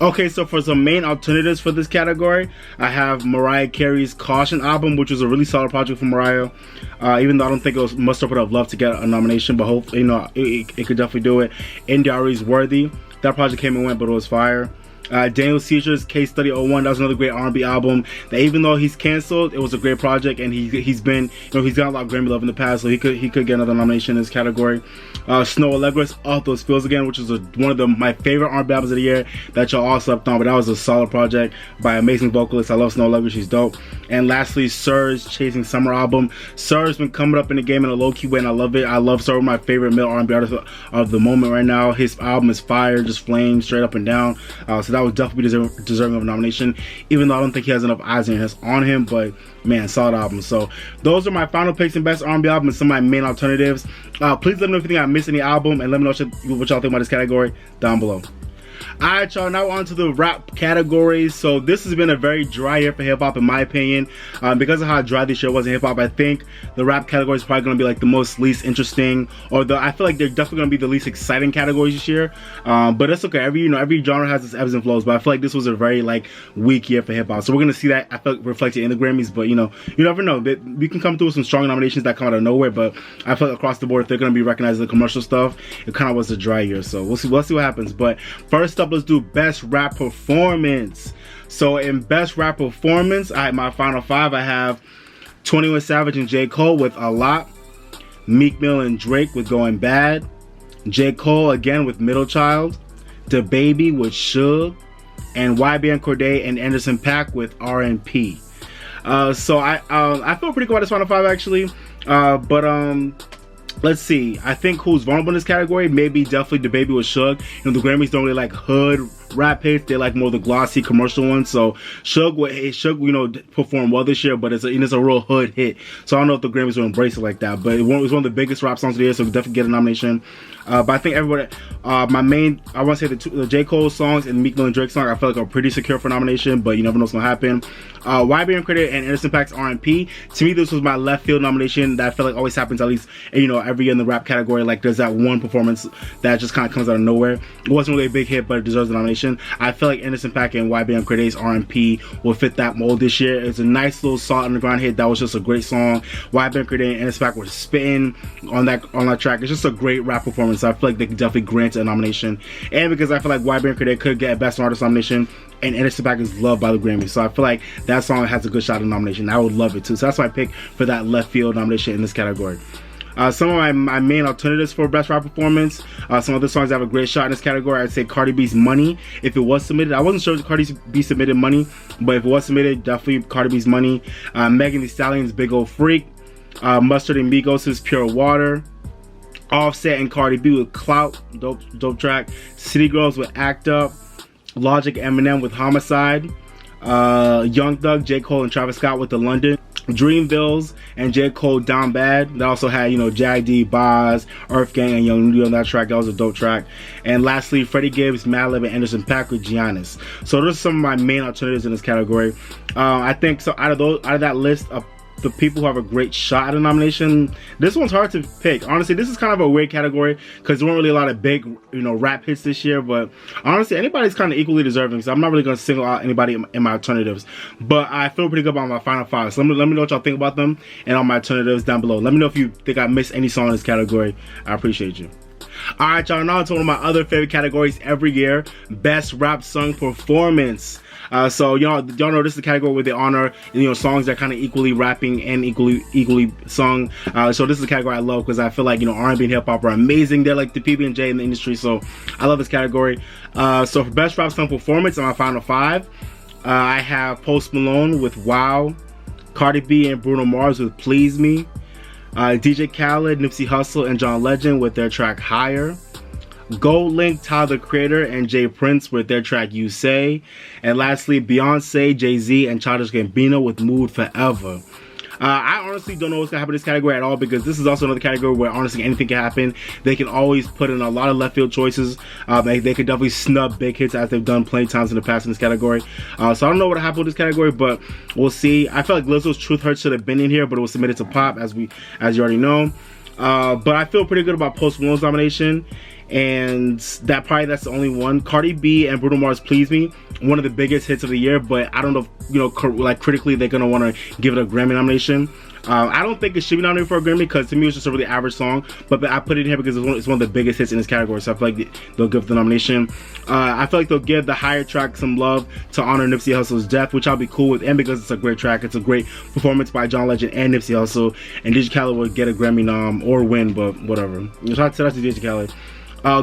Okay, so for some main alternatives for this category, I have Mariah Carey's Caution album, which was a really solid project for Mariah. Even though I don't think it was much up, would have loved to get a nomination, but hopefully, you know, it could definitely do it. India.Arie's Worthy. That project came and went, but it was fire. Daniel Caesar's Case Study 01, that was another great R&B album that even though he's canceled, it was a great project, and he's been, you know, he's got a lot of Grammy love in the past, so he could get another nomination in this category. Snow Allegra's Off Those Fields Again, which is one of my favorite R&B albums of the year that y'all all slept on, but that was a solid project by amazing vocalists. I love Snow Allegra, she's dope. And lastly, Sir's Chasing Summer album. Sir's been coming up in the game in a low-key way, and I love it. I love Sir, my favorite male R&B artist of the moment right now. His album is fire, just flames straight up and down. So that was definitely deserving of a nomination, even though I don't think he has enough eyes on him, but man, solid album. So those are my final picks in Best R&B Album and some of my main alternatives. Please let me know if you think I missed any album, and let me know what y'all think about this category down below. Alright, y'all, now on to the rap categories. So this has been a very dry year for hip-hop in my opinion. Because of how dry this year was in hip-hop, I think the rap category is probably going to be like the least interesting, or I feel like they're definitely going to be the least exciting categories this year. But it's okay. Every genre has its ebbs and flows, but I feel like this was a very weak year for hip-hop. So we're going to see that, I feel like, reflected in the Grammys, but you never know. We can come through with some strong nominations that come out of nowhere, but I feel like across the board, if they're going to be recognized as the commercial stuff, it kind of was a dry year. So we'll see what happens. But first up, let's do Best Rap Performance. So in Best Rap Performance, my final five, I have 21 Savage and J. Cole with A Lot, Meek Mill and Drake with Going Bad, J. Cole again with Middle Child, DaBaby with Suge, and YBN Cordae and Anderson .Paak with R&P. So I feel pretty good about this final five actually, but let's see. I think who's vulnerable in this category, maybe definitely DaBaby with Suge. You know, the Grammys don't really like hood rap hits, they like more the glossy commercial ones. So Suge, you know, performed well this year, but it's a real hood hit. So I don't know if the Grammys will embrace it like that. But it was one of the biggest rap songs of the year, so definitely get a nomination. But I think everybody, I want to say the J. Cole songs and Meek Mill and Drake song, I feel like are pretty secure for nomination, but you never know what's gonna happen. YBN Cordae and Anderson .Paak's R&P. To me, this was my left field nomination that I feel like always happens at least, you know, every year in the rap category. Like there's that one performance that just kind of comes out of nowhere. It wasn't really a big hit, but it deserves the nomination. I feel like Anderson .Paak and YBN Cordae's R&P will fit that mold this year. It's a nice little Salt Underground hit that was just a great song. YBN Cordae and Anderson .Paak were spitting on that track. It's just a great rap performance. So I feel like they could definitely grant a nomination, and because I feel like YBN Cordae could get a Best Artist nomination, and Anderson .Paak is loved by the Grammys, so I feel like that song has a good shot at nomination. I would love it too. So that's my pick for that left field nomination in this category. Some of my main alternatives for Best Rap Performance, some other songs that have a great shot in this category, I'd say Cardi B's Money, if it was submitted. I wasn't sure if Cardi B submitted Money, but if it was submitted, definitely Cardi B's Money. Megan Thee Stallion's Big Ol' Freak, Mustard and Migos' Pure Water, Offset and Cardi B with Clout, dope track, City Girls with Act Up, Logic Eminem with Homicide, Young Thug, J. Cole and Travis Scott with The London, Dreamvilles and J. Cole Down Bad. That also had, you know, Jag-D, Boz, Earth Gang, and Young Nudy on that track. That was a dope track. And lastly, Freddie Gibbs, Madlib, and Anderson .Paak with Giannis. So those are some of my main alternatives in this category. I think so. Out of that list of the people who have a great shot at a nomination, this one's hard to pick. Honestly, this is kind of a weird category because there weren't really a lot of big, you know, rap hits this year, but honestly, anybody's kind of equally deserving, so I'm not really going to single out anybody in my alternatives, but I feel pretty good about my final five. So let me know what y'all think about them and on my alternatives down below. Let me know if you think I missed any song in this category. I appreciate you. Alright, y'all, now to one of my other favorite categories every year, Best Rap Song Performance. So y'all know this is the category where they honor, you know, songs that are kind of equally rapping and equally sung. So this is the category I love because I feel like, you know, R&B and hip hop are amazing. They're like the PB&J in the industry, so I love this category. So for Best Rap Song Performance, in my final five, I have Post Malone with Wow, Cardi B and Bruno Mars with Please Me, DJ Khaled, Nipsey Hussle, and John Legend with their track Higher, Gold Link, Tyler the Creator, and Jay Prince with their track You Say, and lastly Beyonce, Jay-Z, and Childish Gambino with Mood Forever. I honestly don't know what's gonna happen in this category at all, because this is also another category where honestly anything can happen. They can always put in a lot of left field choices. They could definitely snub big hits as they've done plenty of times in the past in this category. So I don't know what happened with this category, but we'll see. I feel like Lizzo's Truth Hurts should have been in here, but it was submitted to Pop, as you already know. But I feel pretty good about Post Malone's nomination, and that's the only one. Cardi B and Bruno Mars Please Me, one of the biggest hits of the year, but I don't know if, like critically they're gonna want to give it a Grammy nomination. I don't think it should be nominated for a Grammy, because to me it's just a really average song, but I put it in here because it's one of the biggest hits in this category, so I feel like they'll give the nomination. I feel like they'll give the higher track some love to honor Nipsey Hussle's death, which I'll be cool with, and because it's a great track. It's a great performance by John Legend and Nipsey Hussle, and DJ Khaled will get a Grammy nom or win, but whatever. Shout out to DJ Khaled.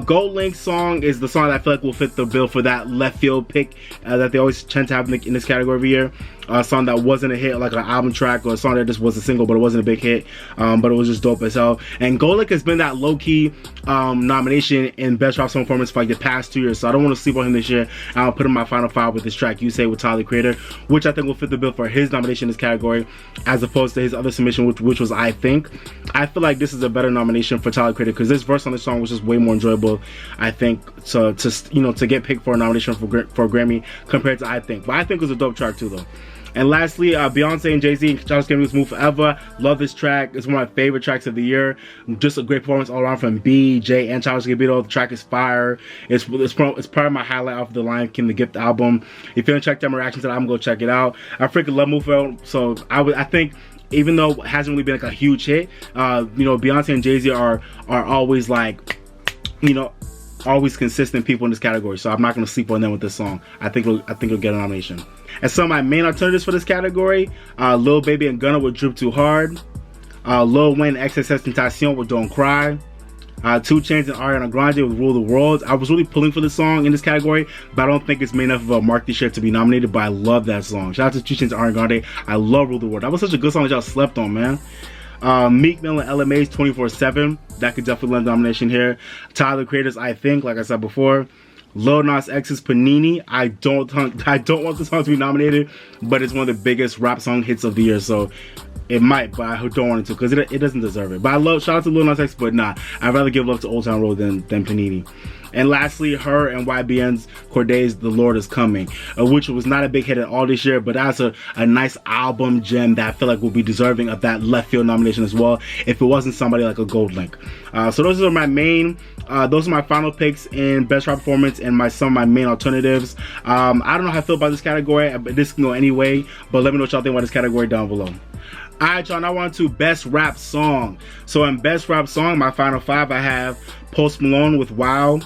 Gold Link song is the song that I feel like will fit the bill for that left field pick that they always tend to have in this category every year. A song that wasn't a hit, like an album track, or a song that just was a single but it wasn't a big hit, but it was just dope as hell. And Gold Link has been that low-key nomination in Best Rap Song Performance for like the past 2 years, so I don't want to sleep on him this year. I'll put him in my final five with this track You Say with Tyler, the Creator, which I think will fit the bill for his nomination in this category, as opposed to his other submission, which was I Think. I feel like this is a better nomination for Tyler, the Creator, because this verse on this song was just way more enjoyable, I think, to get picked for a nomination for a Grammy compared to I Think. But I Think was a dope track too, though. And lastly, Beyonce and Jay-Z, Childish Gambino's Move Forever. Love this track. It's one of my favorite tracks of the year. Just a great performance all around from B, Jay, and Childish Gambino. The track is fire. It's probably my highlight off the Lion King, the Gift album. If you haven't checked out my reaction to that, I'm going to go check it out. I freaking love Move Forever. So I think, even though it hasn't really been like a huge hit, Beyonce and Jay-Z are always like, always consistent people in this category, so I'm not going to sleep on them with this song. I think it'll get a nomination. And some of my main alternatives for this category, Lil Baby and Gunna with Drip Too Hard, Lil Wayne and XXXTentacion with Don't Cry, 2 Chainz and Ariana Grande with Rule the World. I was really pulling for this song in this category, but I don't think it's made enough of a mark this year to be nominated, but I love that song. Shout out to 2 Chainz and Ariana Grande. I love Rule the World. That was such a good song that y'all slept on, man. Meek Mill and LMA's 24/7, that could definitely land nomination here. Tyler, the Creator's I Think, like I said before. Lil Nas X's Panini. I don't want the song to be nominated, but it's one of the biggest rap song hits of the year, so it might, but I don't want it to, because it doesn't deserve it. But shout out to Lil Nas X, but nah, I'd rather give love to Old Town Road than Panini. And lastly, her and YBN's Corday's The Lord Is Coming, which was not a big hit at all this year, but that's a nice album gem that I feel like will be deserving of that left field nomination as well, if it wasn't somebody like a Gold Link. So those are my final picks in Best Rap Performance and some of my main alternatives. I don't know how I feel about this category, but this can go any way, but let me know what y'all think about this category down below. Alright, y'all, now on to Best Rap Song. So in Best Rap Song, my final five, I have Post Malone with Wow,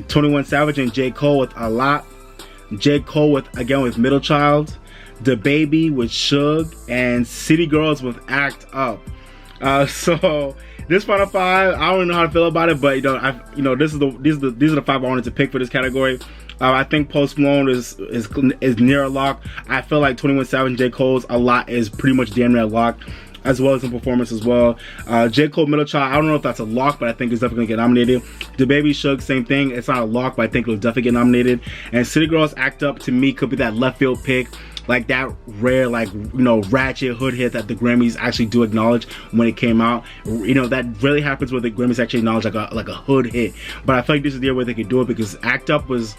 21 Savage and J. Cole with A Lot, J. Cole with Middle Child, DaBaby with Suge, and City Girls with Act Up. So this final five, I don't even know how to feel about it, but these are the five I wanted to pick for this category. I think Post Malone is near a lock. I feel like 21 Savage and J. Cole's A Lot is pretty much damn near a lock, as well as in performance as well. J. Cole, Middle Child, I don't know if that's a lock, but I think it's definitely gonna get nominated. DaBaby, Suge, same thing. It's not a lock, but I think it'll definitely get nominated. And City Girls Act Up, to me, could be that left field pick, like that rare, ratchet hood hit that the Grammys actually do acknowledge when it came out. That really happens where the Grammys actually acknowledge like a hood hit. But I feel like this is the year where they could do it, because Act Up was,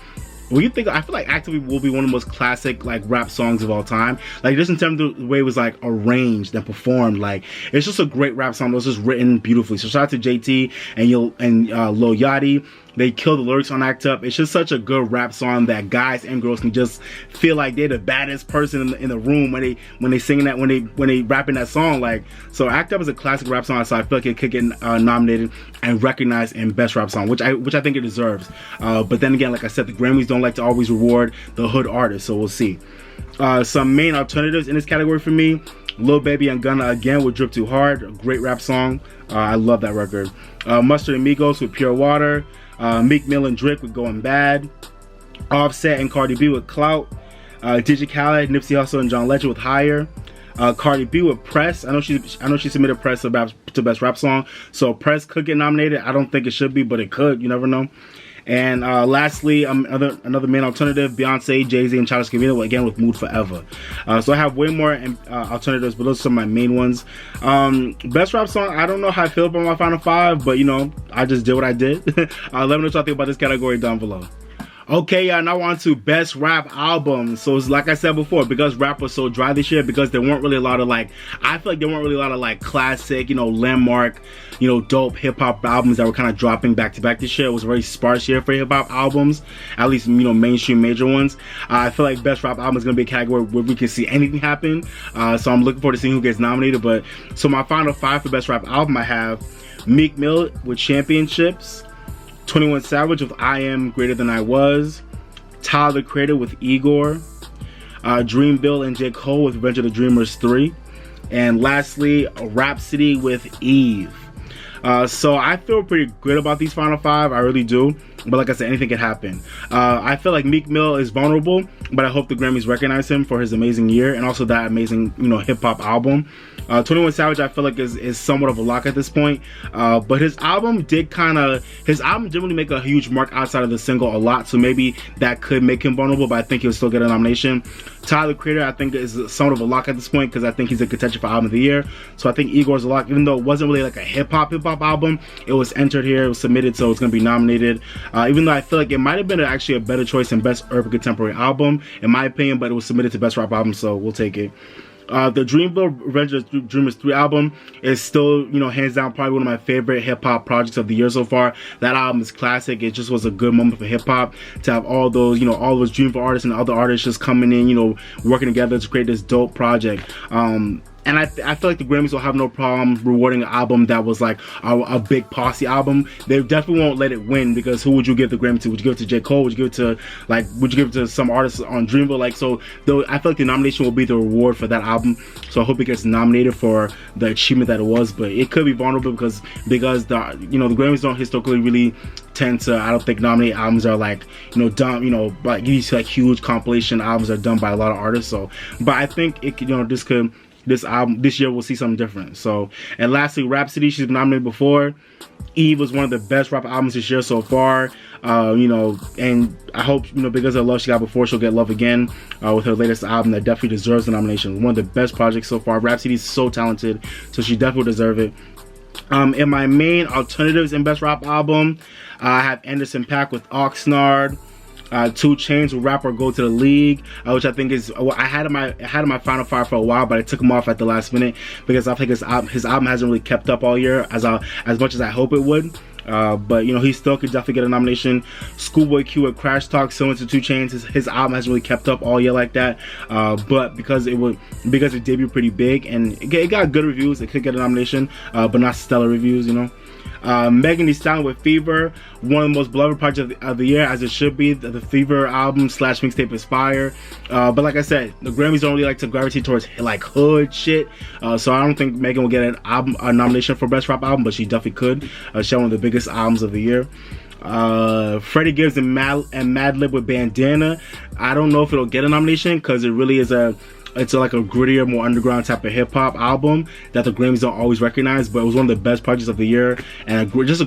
I feel like Act Up will be one of the most classic rap songs of all time. Just in terms of the way it was arranged and performed, it's just a great rap song. It was just written beautifully. So shout out to JT and Lil Yachty. They kill the lyrics on Act Up. It's just such a good rap song that guys and girls can just feel like they're the baddest person in the room when they singing that, when they rapping that song. So Act Up is a classic rap song, so I feel like it could get nominated and recognized in Best Rap Song, which I think it deserves. But then again, like I said, the Grammys don't like to always reward the hood artists, so we'll see. Some main alternatives in this category for me: Lil Baby and Gunna again with Drip Too Hard, a great rap song. I love that record. Mustard and Migos with Pure Water. Meek Mill and Drake with Going Bad, Offset and Cardi B with Clout, DJ Khaled, Nipsey Hussle and John Legend with Higher, Cardi B with Press. I know she submitted Press to Best Rap Song, so Press could get nominated. I don't think it should be, but it could. You never know. And lastly, another main alternative, Beyonce, Jay-Z, and Childish Gambino, again with Mood Forever. So I have way more alternatives, but those are some of my main ones. Best rap song, I don't know how I feel about my final 5, but you know, I just did what I did. Let me know what y'all think about this category down below. Okay, y'all, now on to best rap album. So it's like I said before, because rap was so dry this year, because there weren't really a lot of I feel like there weren't really a lot of classic, you know, landmark, you know, dope hip-hop albums that were kind of dropping back to back this year. It was a very sparse year for hip-hop albums, at least, you know, mainstream major ones. I feel like best rap album is going to be a category where we can see anything happen. So I'm looking forward to seeing who gets nominated. But so my final 5 for best rap album, I have Meek Mill with Championships, 21 Savage with I Am Greater Than I Was, Tyler the Creator with Igor, Dreamville and J. Cole with Revenge of the Dreamers 3, and lastly, Rhapsody with Eve. So I feel pretty good about these final 5, I really do. But like I said, anything can happen. I feel like Meek Mill is vulnerable, but I hope the Grammys recognize him for his amazing year and also that amazing, you know, hip-hop album. 21 Savage, I feel like is somewhat of a lock at this point. But his album didn't really make a huge mark outside of the single a lot, so maybe that could make him vulnerable, but I think he'll still get a nomination. Tyler the Creator, I think, is somewhat of a lock at this point because I think he's a contention for album of the year. So I think Igor's a lock, even though it wasn't really like a hip-hop album. It was entered here, it was submitted, so it's going to be nominated. Even though I feel like it might have been actually a better choice than Best Urban Contemporary Album, in my opinion, but it was submitted to Best Rap Album, so we'll take it. The Dreamville Revenge of the Dreamers 3 album is still, you know, hands down probably one of my favorite hip-hop projects of the year so far. That album is classic. It just was a good moment for hip-hop to have all those, you know, all those Dreamville artists and other artists just coming in, you know, working together to create this dope project. And I feel like the Grammys will have no problem rewarding an album that was like a big posse album. They definitely won't let it win, because who would you give the Grammy to? Would you give it to J. Cole? Would you give it to some artists on Dreamville? So though I feel like the nomination will be the reward for that album. So I hope it gets nominated for the achievement that it was, but it could be vulnerable because the Grammys don't historically really tend to, I don't think, nominate albums are done, like these huge compilation albums are done by a lot of artists. So, but I think this year we'll see something different. So, and lastly, Rhapsody, she's been nominated before. Eve was one of the best rap albums this year so far. And I hope, because of the love she got before, she'll get love again with her latest album that definitely deserves the nomination. One of the best projects so far. Rhapsody is so talented, so she definitely will deserve it. In my main alternatives in best rap album, I have Anderson .Paak with Oxnard. 2 Chainz with Rapper Go to the League, which I think is, I had in my final 5 for a while, but I took him off at the last minute because I think his album hasn't really kept up all year as much as I hope it would. But he still could definitely get a nomination. Schoolboy Q with Crash Talk, similar to 2 Chainz, his album hasn't really kept up all year like that. But because it debuted pretty big and it got good reviews, it could get a nomination, but not stellar reviews, Megan Thee Stallion with Fever, one of the most beloved projects of the year, as it should be. The Fever album / mixtape is fire. But like I said, the Grammys don't really like to gravitate towards hood shit. So I don't think Megan will get a nomination for best rap album, but she definitely could. She's one of the biggest albums of the year. Freddie Gibbs and Madlib with Bandana. I don't know if it'll get a nomination because it really is it's like a grittier, more underground type of hip-hop album that the Grammys don't always recognize, but it was one of the best projects of the year and just a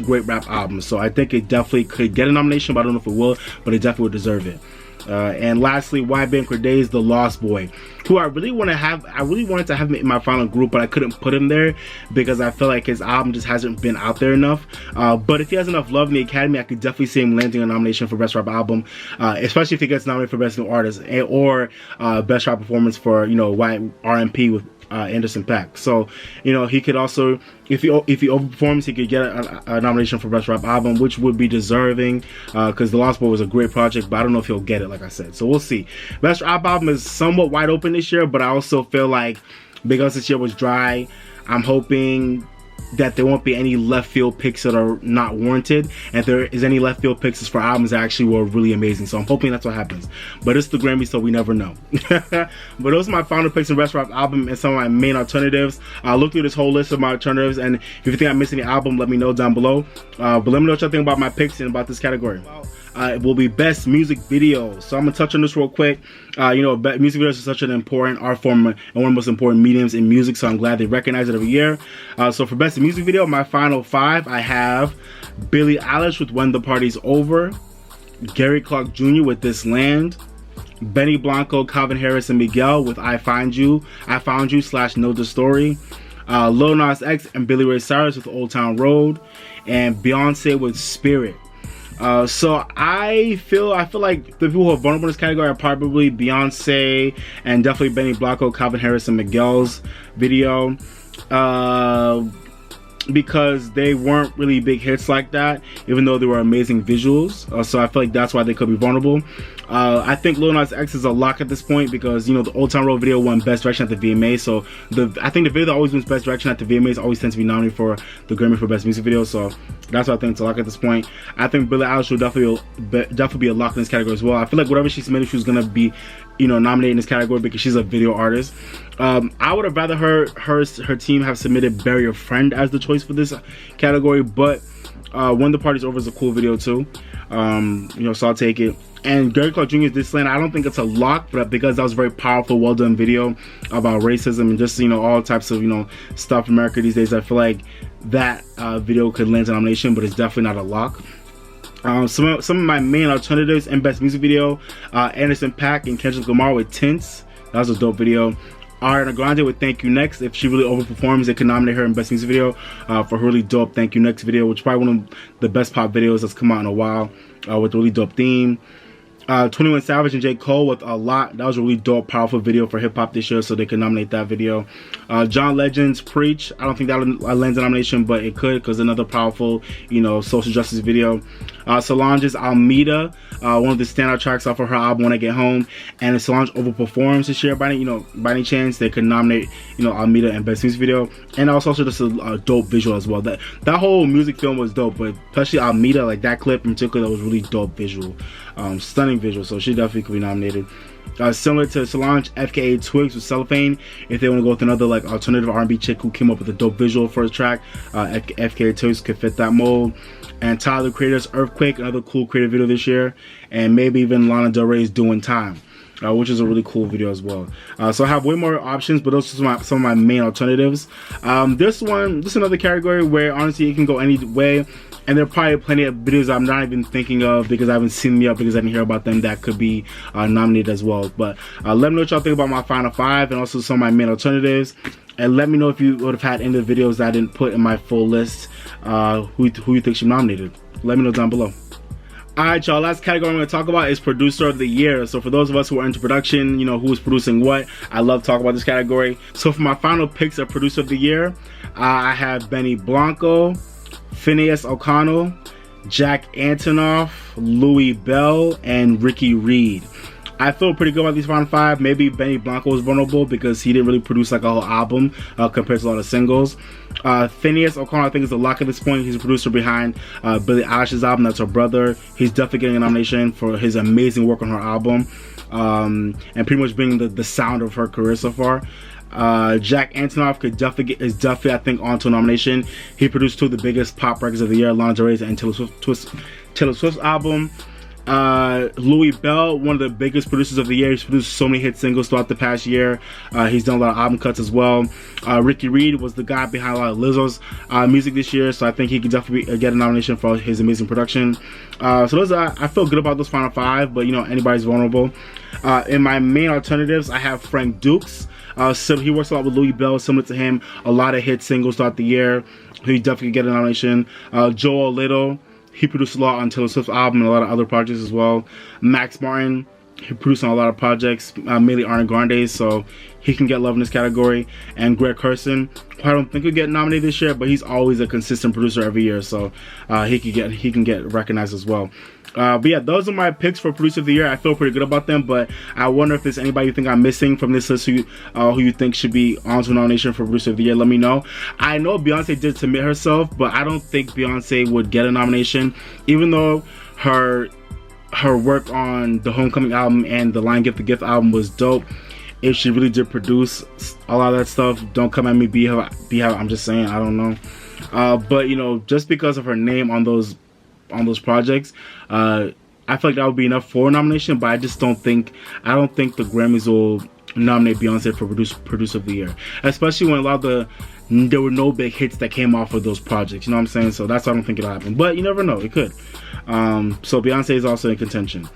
great rap album. So I think it definitely could get a nomination, but I don't know if it will, but it definitely would deserve it. And lastly, YBN Cordae's The Lost Boy, who I really wanted to have him in my final group, but I couldn't put him there because I feel like his album just hasn't been out there enough. But if he has enough love in the Academy, I could definitely see him landing a nomination for Best Rap Album, especially if he gets nominated for Best New Artist or Best Rap Performance for R&P with Anderson .Paak. So he could also, if he overperforms, he could get a nomination for Best Rap Album, which would be deserving because The Lost Boy was a great project, but I don't know if he'll get it, like I said. So we'll see. Best Rap Album is somewhat wide open this year, but I also feel like because this year was dry, I'm hoping that there won't be any left field picks that are not warranted, and if there is any left field picks for albums that actually were really amazing. So I'm hoping that's what happens, but it's the Grammy, so we never know. But those are my final picks in Best Rap Album and some of my main alternatives. Look through this whole list of my alternatives, and if you think I'm missing the album, let me know down below. But let me know what y'all think about my picks and about this category. It will be best music video. So I'm gonna touch on this real quick. Music videos is such an important art form and one of the most important mediums in music, so I'm glad they recognize it every year. So for best music video, my final 5, I have Billie Eilish with When the Party's Over, Gary Clark Jr. with This Land, Benny Blanco, Calvin Harris, and Miguel with I Found You / Know the Story, Lil Nas X and Billy Ray Cyrus with Old Town Road, and Beyonce with Spirit. So I feel like the people who are vulnerable in this category are probably Beyonce and definitely Benny Blanco, Calvin Harris, and Miguel's video, because they weren't really big hits like that, even though they were amazing visuals. So I feel like that's why they could be vulnerable. I think Lil Nas X is a lock at this point because, you know, the Old Town Road video won Best Direction at the VMAs. So I think the video that always wins Best Direction at the VMAs always tends to be nominated for the Grammy for Best Music Video. So that's why I think it's a lock at this point. I think Billie Eilish will definitely be a lock in this category as well. I feel like whatever she submitted, she was gonna be, you know, nominated in this category because she's a video artist. I would have rather her team have submitted Bury a Friend as the choice for this category, but When the Party's Over is a cool video too. You know, so I'll take it. And Gary Clark Jr.'s This Land, I don't think it's a lock, but because that was a very powerful, well done video about racism and just, you know, all types of, you know, stuff in America these days, I feel like that video could land a nomination, but it's definitely not a lock. Some of my main alternatives in Best Music Video, Anderson .Paak and Kendrick Lamar with Tints. That was a dope video. Ariana Grande with Thank You Next. If she really overperforms, they could nominate her in Best Music Video for her really dope Thank You Next video, which is probably one of the best pop videos that's come out in a while, with a really dope theme. 21 Savage and J. Cole with A Lot. That was a really dope, powerful video for hip-hop this year, so they could nominate that video. John Legend's Preach. I don't think that lands a nomination, but it could because another powerful, you know, social justice video. Solange's Almeida, one of the standout tracks off of her album When I Get Home. And if Solange overperforms this year by any chance, they could nominate, you know, Almeida in Best Music Video. And also just a dope visual as well. That whole music film was dope, but especially Almeida, like that clip in particular, that was really dope visual. Stunning visual, so she definitely could be nominated. Similar to Solange, FKA Twigs with Cellophane. If they want to go with another like alternative R&B chick who came up with a dope visual for the track, FKA Twigs could fit that mold. And Tyler the Creator's Earthquake, another cool creative video this year. And maybe even Lana Del Rey's Doing Time, which is a really cool video as well. So I have way more options, but those are some of my main alternatives. This is another category where honestly it can go any way. And there are probably plenty of videos I'm not even thinking of because I haven't seen them yet, because I didn't hear about them, that could be nominated as well. But let me know what y'all think about my final five and also some of my main alternatives. And let me know if you would have had any of the videos that I didn't put in my full list, who you think should be nominated. Let me know down below. Alright y'all, last category I'm going to talk about is Producer of the Year. So for those of us who are into production, you know, who's producing what, I love talking about this category. So for my final picks of Producer of the Year, I have Benny Blanco, Phineas O'Connell, Jack Antonoff, Louis Bell, and Ricky Reed. I feel pretty good about these final five. Maybe Benny Blanco was vulnerable because he didn't really produce like a whole album compared to a lot of singles. Phineas O'Connell, I think, is a lock at this point. He's a producer behind Billie Eilish's album. That's her brother. He's definitely getting a nomination for his amazing work on her album, and pretty much bringing the sound of her career so far. Jack Antonoff is definitely I think onto a nomination. He produced two of the biggest pop records of the year, Lana Del Rey's and Taylor Swift's album. Louis Bell, one of the biggest producers of the year. He's produced so many hit singles throughout the past year. He's done a lot of album cuts as well. Ricky Reed was the guy behind a lot of Lizzo's music this year, so I think he could definitely get a nomination for his amazing production. So those I feel good about those final five, but you know, anybody's vulnerable. In my main alternatives, I have Frank Dukes. So he works a lot with Louis Bell, similar to him. A lot of hit singles throughout the year. He definitely get a nomination. Joel Little, he produced a lot on Taylor Swift's album and a lot of other projects as well. Max Martin, he produced on a lot of projects, mainly Ariana Grande, so he can get love in this category. And Greg Kurstin, who I don't think he'll get nominated this year, but he's always a consistent producer every year, so he can get recognized as well. But yeah, those are my picks for Producer of the Year. I feel pretty good about them, but I wonder if there's anybody you think I'm missing from this list who you think should be onto a nomination for Producer of the Year. Let me know. I know Beyonce did submit herself, but I don't think Beyonce would get a nomination, even though her work on the Homecoming album and the Lion Gift the Gift album was dope. If she really did produce a lot of that stuff, don't come at me, Beehive. I'm just saying, I don't know. But you know, just because of her name on those projects, I feel like that would be enough for a nomination. But I don't think the Grammys will nominate Beyonce for producer of the year, especially when there were no big hits that came off of those projects. You know what I'm saying? So that's why I don't think it'll happen. But you never know, it could. So Beyonce is also in contention.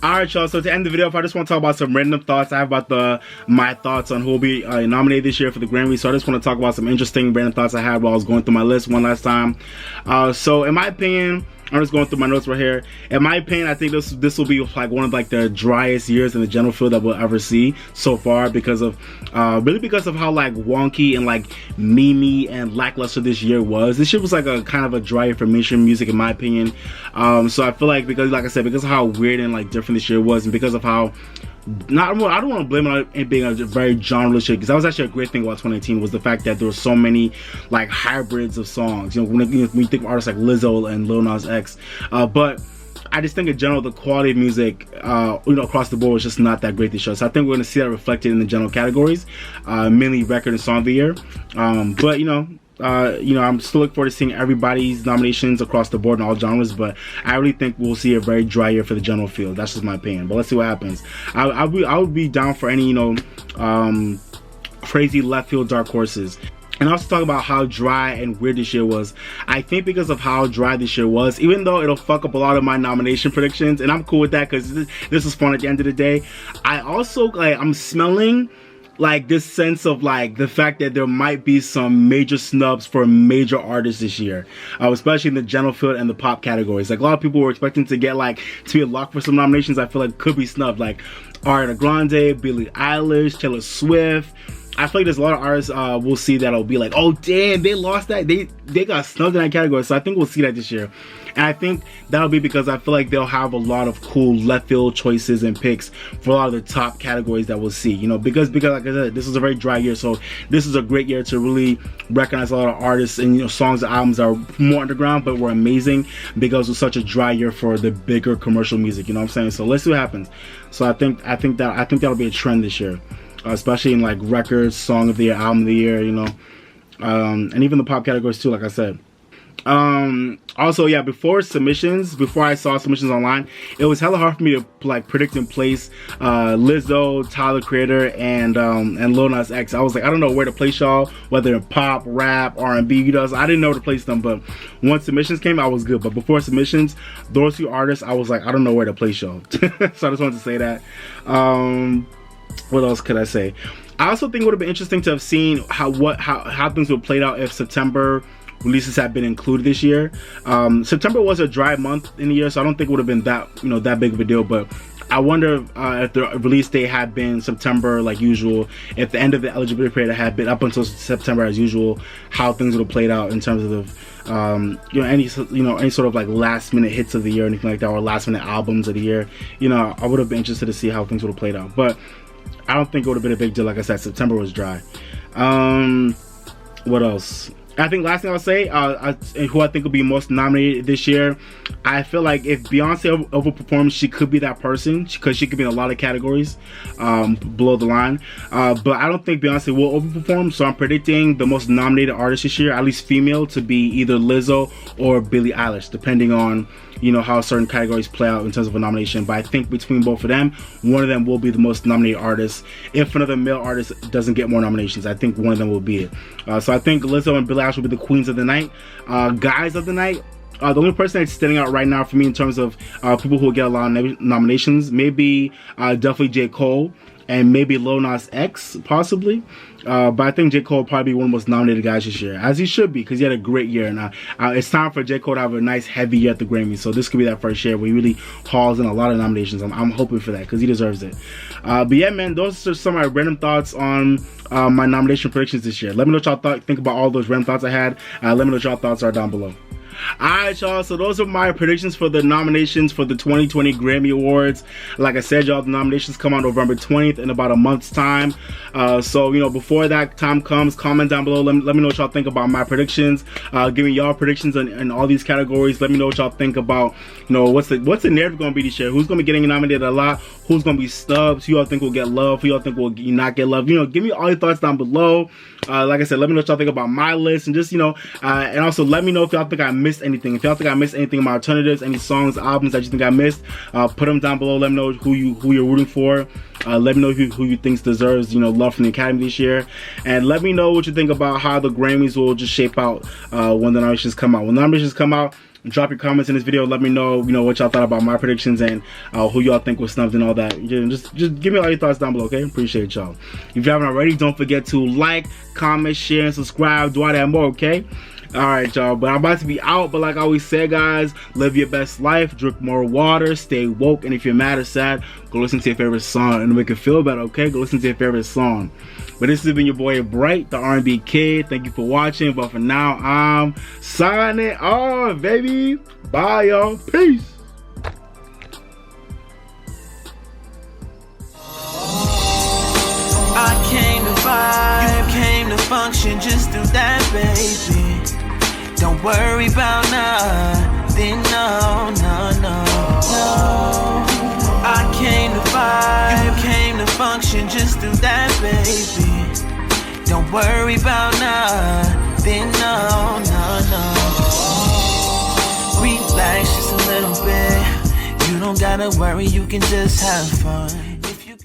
Alright, y'all, so to end the video, if I just want to talk about some random thoughts I have about my thoughts on who will be nominated this year for the Grammy. So I just want to talk about some interesting random thoughts I had while I was going through my list one last time. So in my opinion, I'm just going through my notes right here. In my opinion, I think this will be like one of like the driest years in the general field that we'll ever see so far, because of really because of how like wonky and like memey and lackluster this year was. This year was like a kind of a dry year for mainstream music, in my opinion. So I feel like, because like I said, because of how weird and like different this year was, and because of how I don't want to blame it on it being a very genreless year, because that was actually a great thing about 2018, was the fact that there were so many like hybrids of songs. You know, when you think of artists like Lizzo and Lil Nas X, but I just think in general the quality of music, across the board was just not that great this year. So I think we're going to see that reflected in the general categories, mainly record and song of the year. But I'm still looking forward to seeing everybody's nominations across the board in all genres, but I really think we'll see a very dry year for the general field. That's just my opinion, but let's see what happens. I would be down for any, crazy left field dark horses. And also talk about how dry and weird this year was. I think because of how dry this year was, even though it'll fuck up a lot of my nomination predictions, and I'm cool with that because this is fun at the end of the day, I also, I'm smelling like this sense of like the fact that there might be some major snubs for major artists this year, especially in the general field and the pop categories. Like a lot of people were expecting to get to be a lock for some nominations. I feel like could be snubbed, like Ariana Grande, Billie Eilish, Taylor Swift. I feel like there's a lot of artists we'll see that'll be like, oh damn, they lost that, they got snubbed in that category. So I think we'll see that this year. And I think that'll be because I feel like they'll have a lot of cool left field choices and picks for a lot of the top categories that we'll see. Because like I said, this is a very dry year, so this is a great year to really recognize a lot of artists and songs and albums that are more underground but were amazing, because it was such a dry year for the bigger commercial music. You know what I'm saying? So let's see what happens. So I think that'll be a trend this year, especially in like records, song of the year, album of the year, and even the pop categories too, like I said. Also, yeah, before I saw submissions online, it was hella hard for me to predict and place Lizzo, Tyler Creator, and Lil Nas X. I was like, I don't know where to place y'all, whether in pop, rap, R&B. I didn't know where to place them, but once submissions came, I was good. But before submissions, those two artists, I was like, I don't know where to place y'all. So I just wanted to say that. What else could I say? I also think it would have been interesting to have seen how things would have played out if September releases had been included this year. September was a dry month in the year, so I don't think it would have been that big of a deal. But I wonder if the release date had been September like usual, if the end of the eligibility period had been up until September as usual, how things would have played out in terms of any sort of like last minute hits of the year or anything like that, or last minute albums of the year. I would have been interested to see how things would have played out, but I don't think it would have been a big deal. Like I said, September was dry. What else? I think last thing I'll say, who I think will be most nominated this year, I feel like if Beyonce overperforms, she could be that person, because she could be in a lot of categories below the line. But I don't think Beyonce will overperform, so I'm predicting the most nominated artist this year, at least female, to be either Lizzo or Billie Eilish, depending on how certain categories play out in terms of a nomination. But I think between both of them, one of them will be the most nominated artist. If another male artist doesn't get more nominations, I think one of them will be it. So I think Lizzo and Billie Eilish will be the queens of the night. Guys of the night, the only person that's standing out right now for me in terms of people who will get a lot of nominations, maybe definitely J. Cole, and maybe Lil Nas X, possibly. But I think J. Cole will probably be one of the most nominated guys this year, as he should be, because he had a great year. And it's time for J. Cole to have a nice heavy year at the Grammys. So this could be that first year where he really hauls in a lot of nominations. I'm hoping for that, because he deserves it. But yeah, man, those are some of my random thoughts on my nomination predictions this year. Let me know what y'all think about all those random thoughts I had. Let me know what y'all thoughts are down below. Alright, y'all, so those are my predictions for the nominations for the 2020 Grammy Awards. Like I said, y'all, the nominations come on November 20th in about a month's time. So before that time comes, comment down below. Let me know what y'all think about my predictions. Give me y'all predictions in all these categories. Let me know what y'all think about what's the narrative going to be this year. Who's going to be getting nominated a lot? Who's going to be snubbed? Who y'all think will get love? Who y'all think will not get love? Give me all your thoughts down below. Like I said, let me know what y'all think about my list, and just, you know, and also let me know if y'all think I missed anything. If y'all think I missed anything in my alternatives, any songs, albums that you think I missed, put them down below. Let me know who you're rooting for. Let me know who you think deserves, you know, love from the Academy this year, and let me know what you think about how the Grammys will just shape out when the nominations come out. When the nominations come out, drop your comments in this video. Let me know, you know, what y'all thought about my predictions and who y'all think was snubbed and all that. Just give me all your thoughts down below, okay? Appreciate y'all. If you haven't already, don't forget to like, comment, share, and subscribe. Do all that more, okay? Alright, y'all, but I'm about to be out, but like I always say, guys, live your best life, drink more water, stay woke, and if you're mad or sad, go listen to your favorite song and make it feel better, okay? Go listen to your favorite song. But this has been your boy Bright, the R&B Kid. Thank you for watching, but for now, I'm signing off, baby. Bye, y'all. Peace. I came to vibe, you came to function, just do that, baby. Don't worry about nothing, no. I came to vibe, you came to function, just do that, baby. Don't worry about nothing, no. Relax just a little bit. You don't gotta worry, you can just have fun.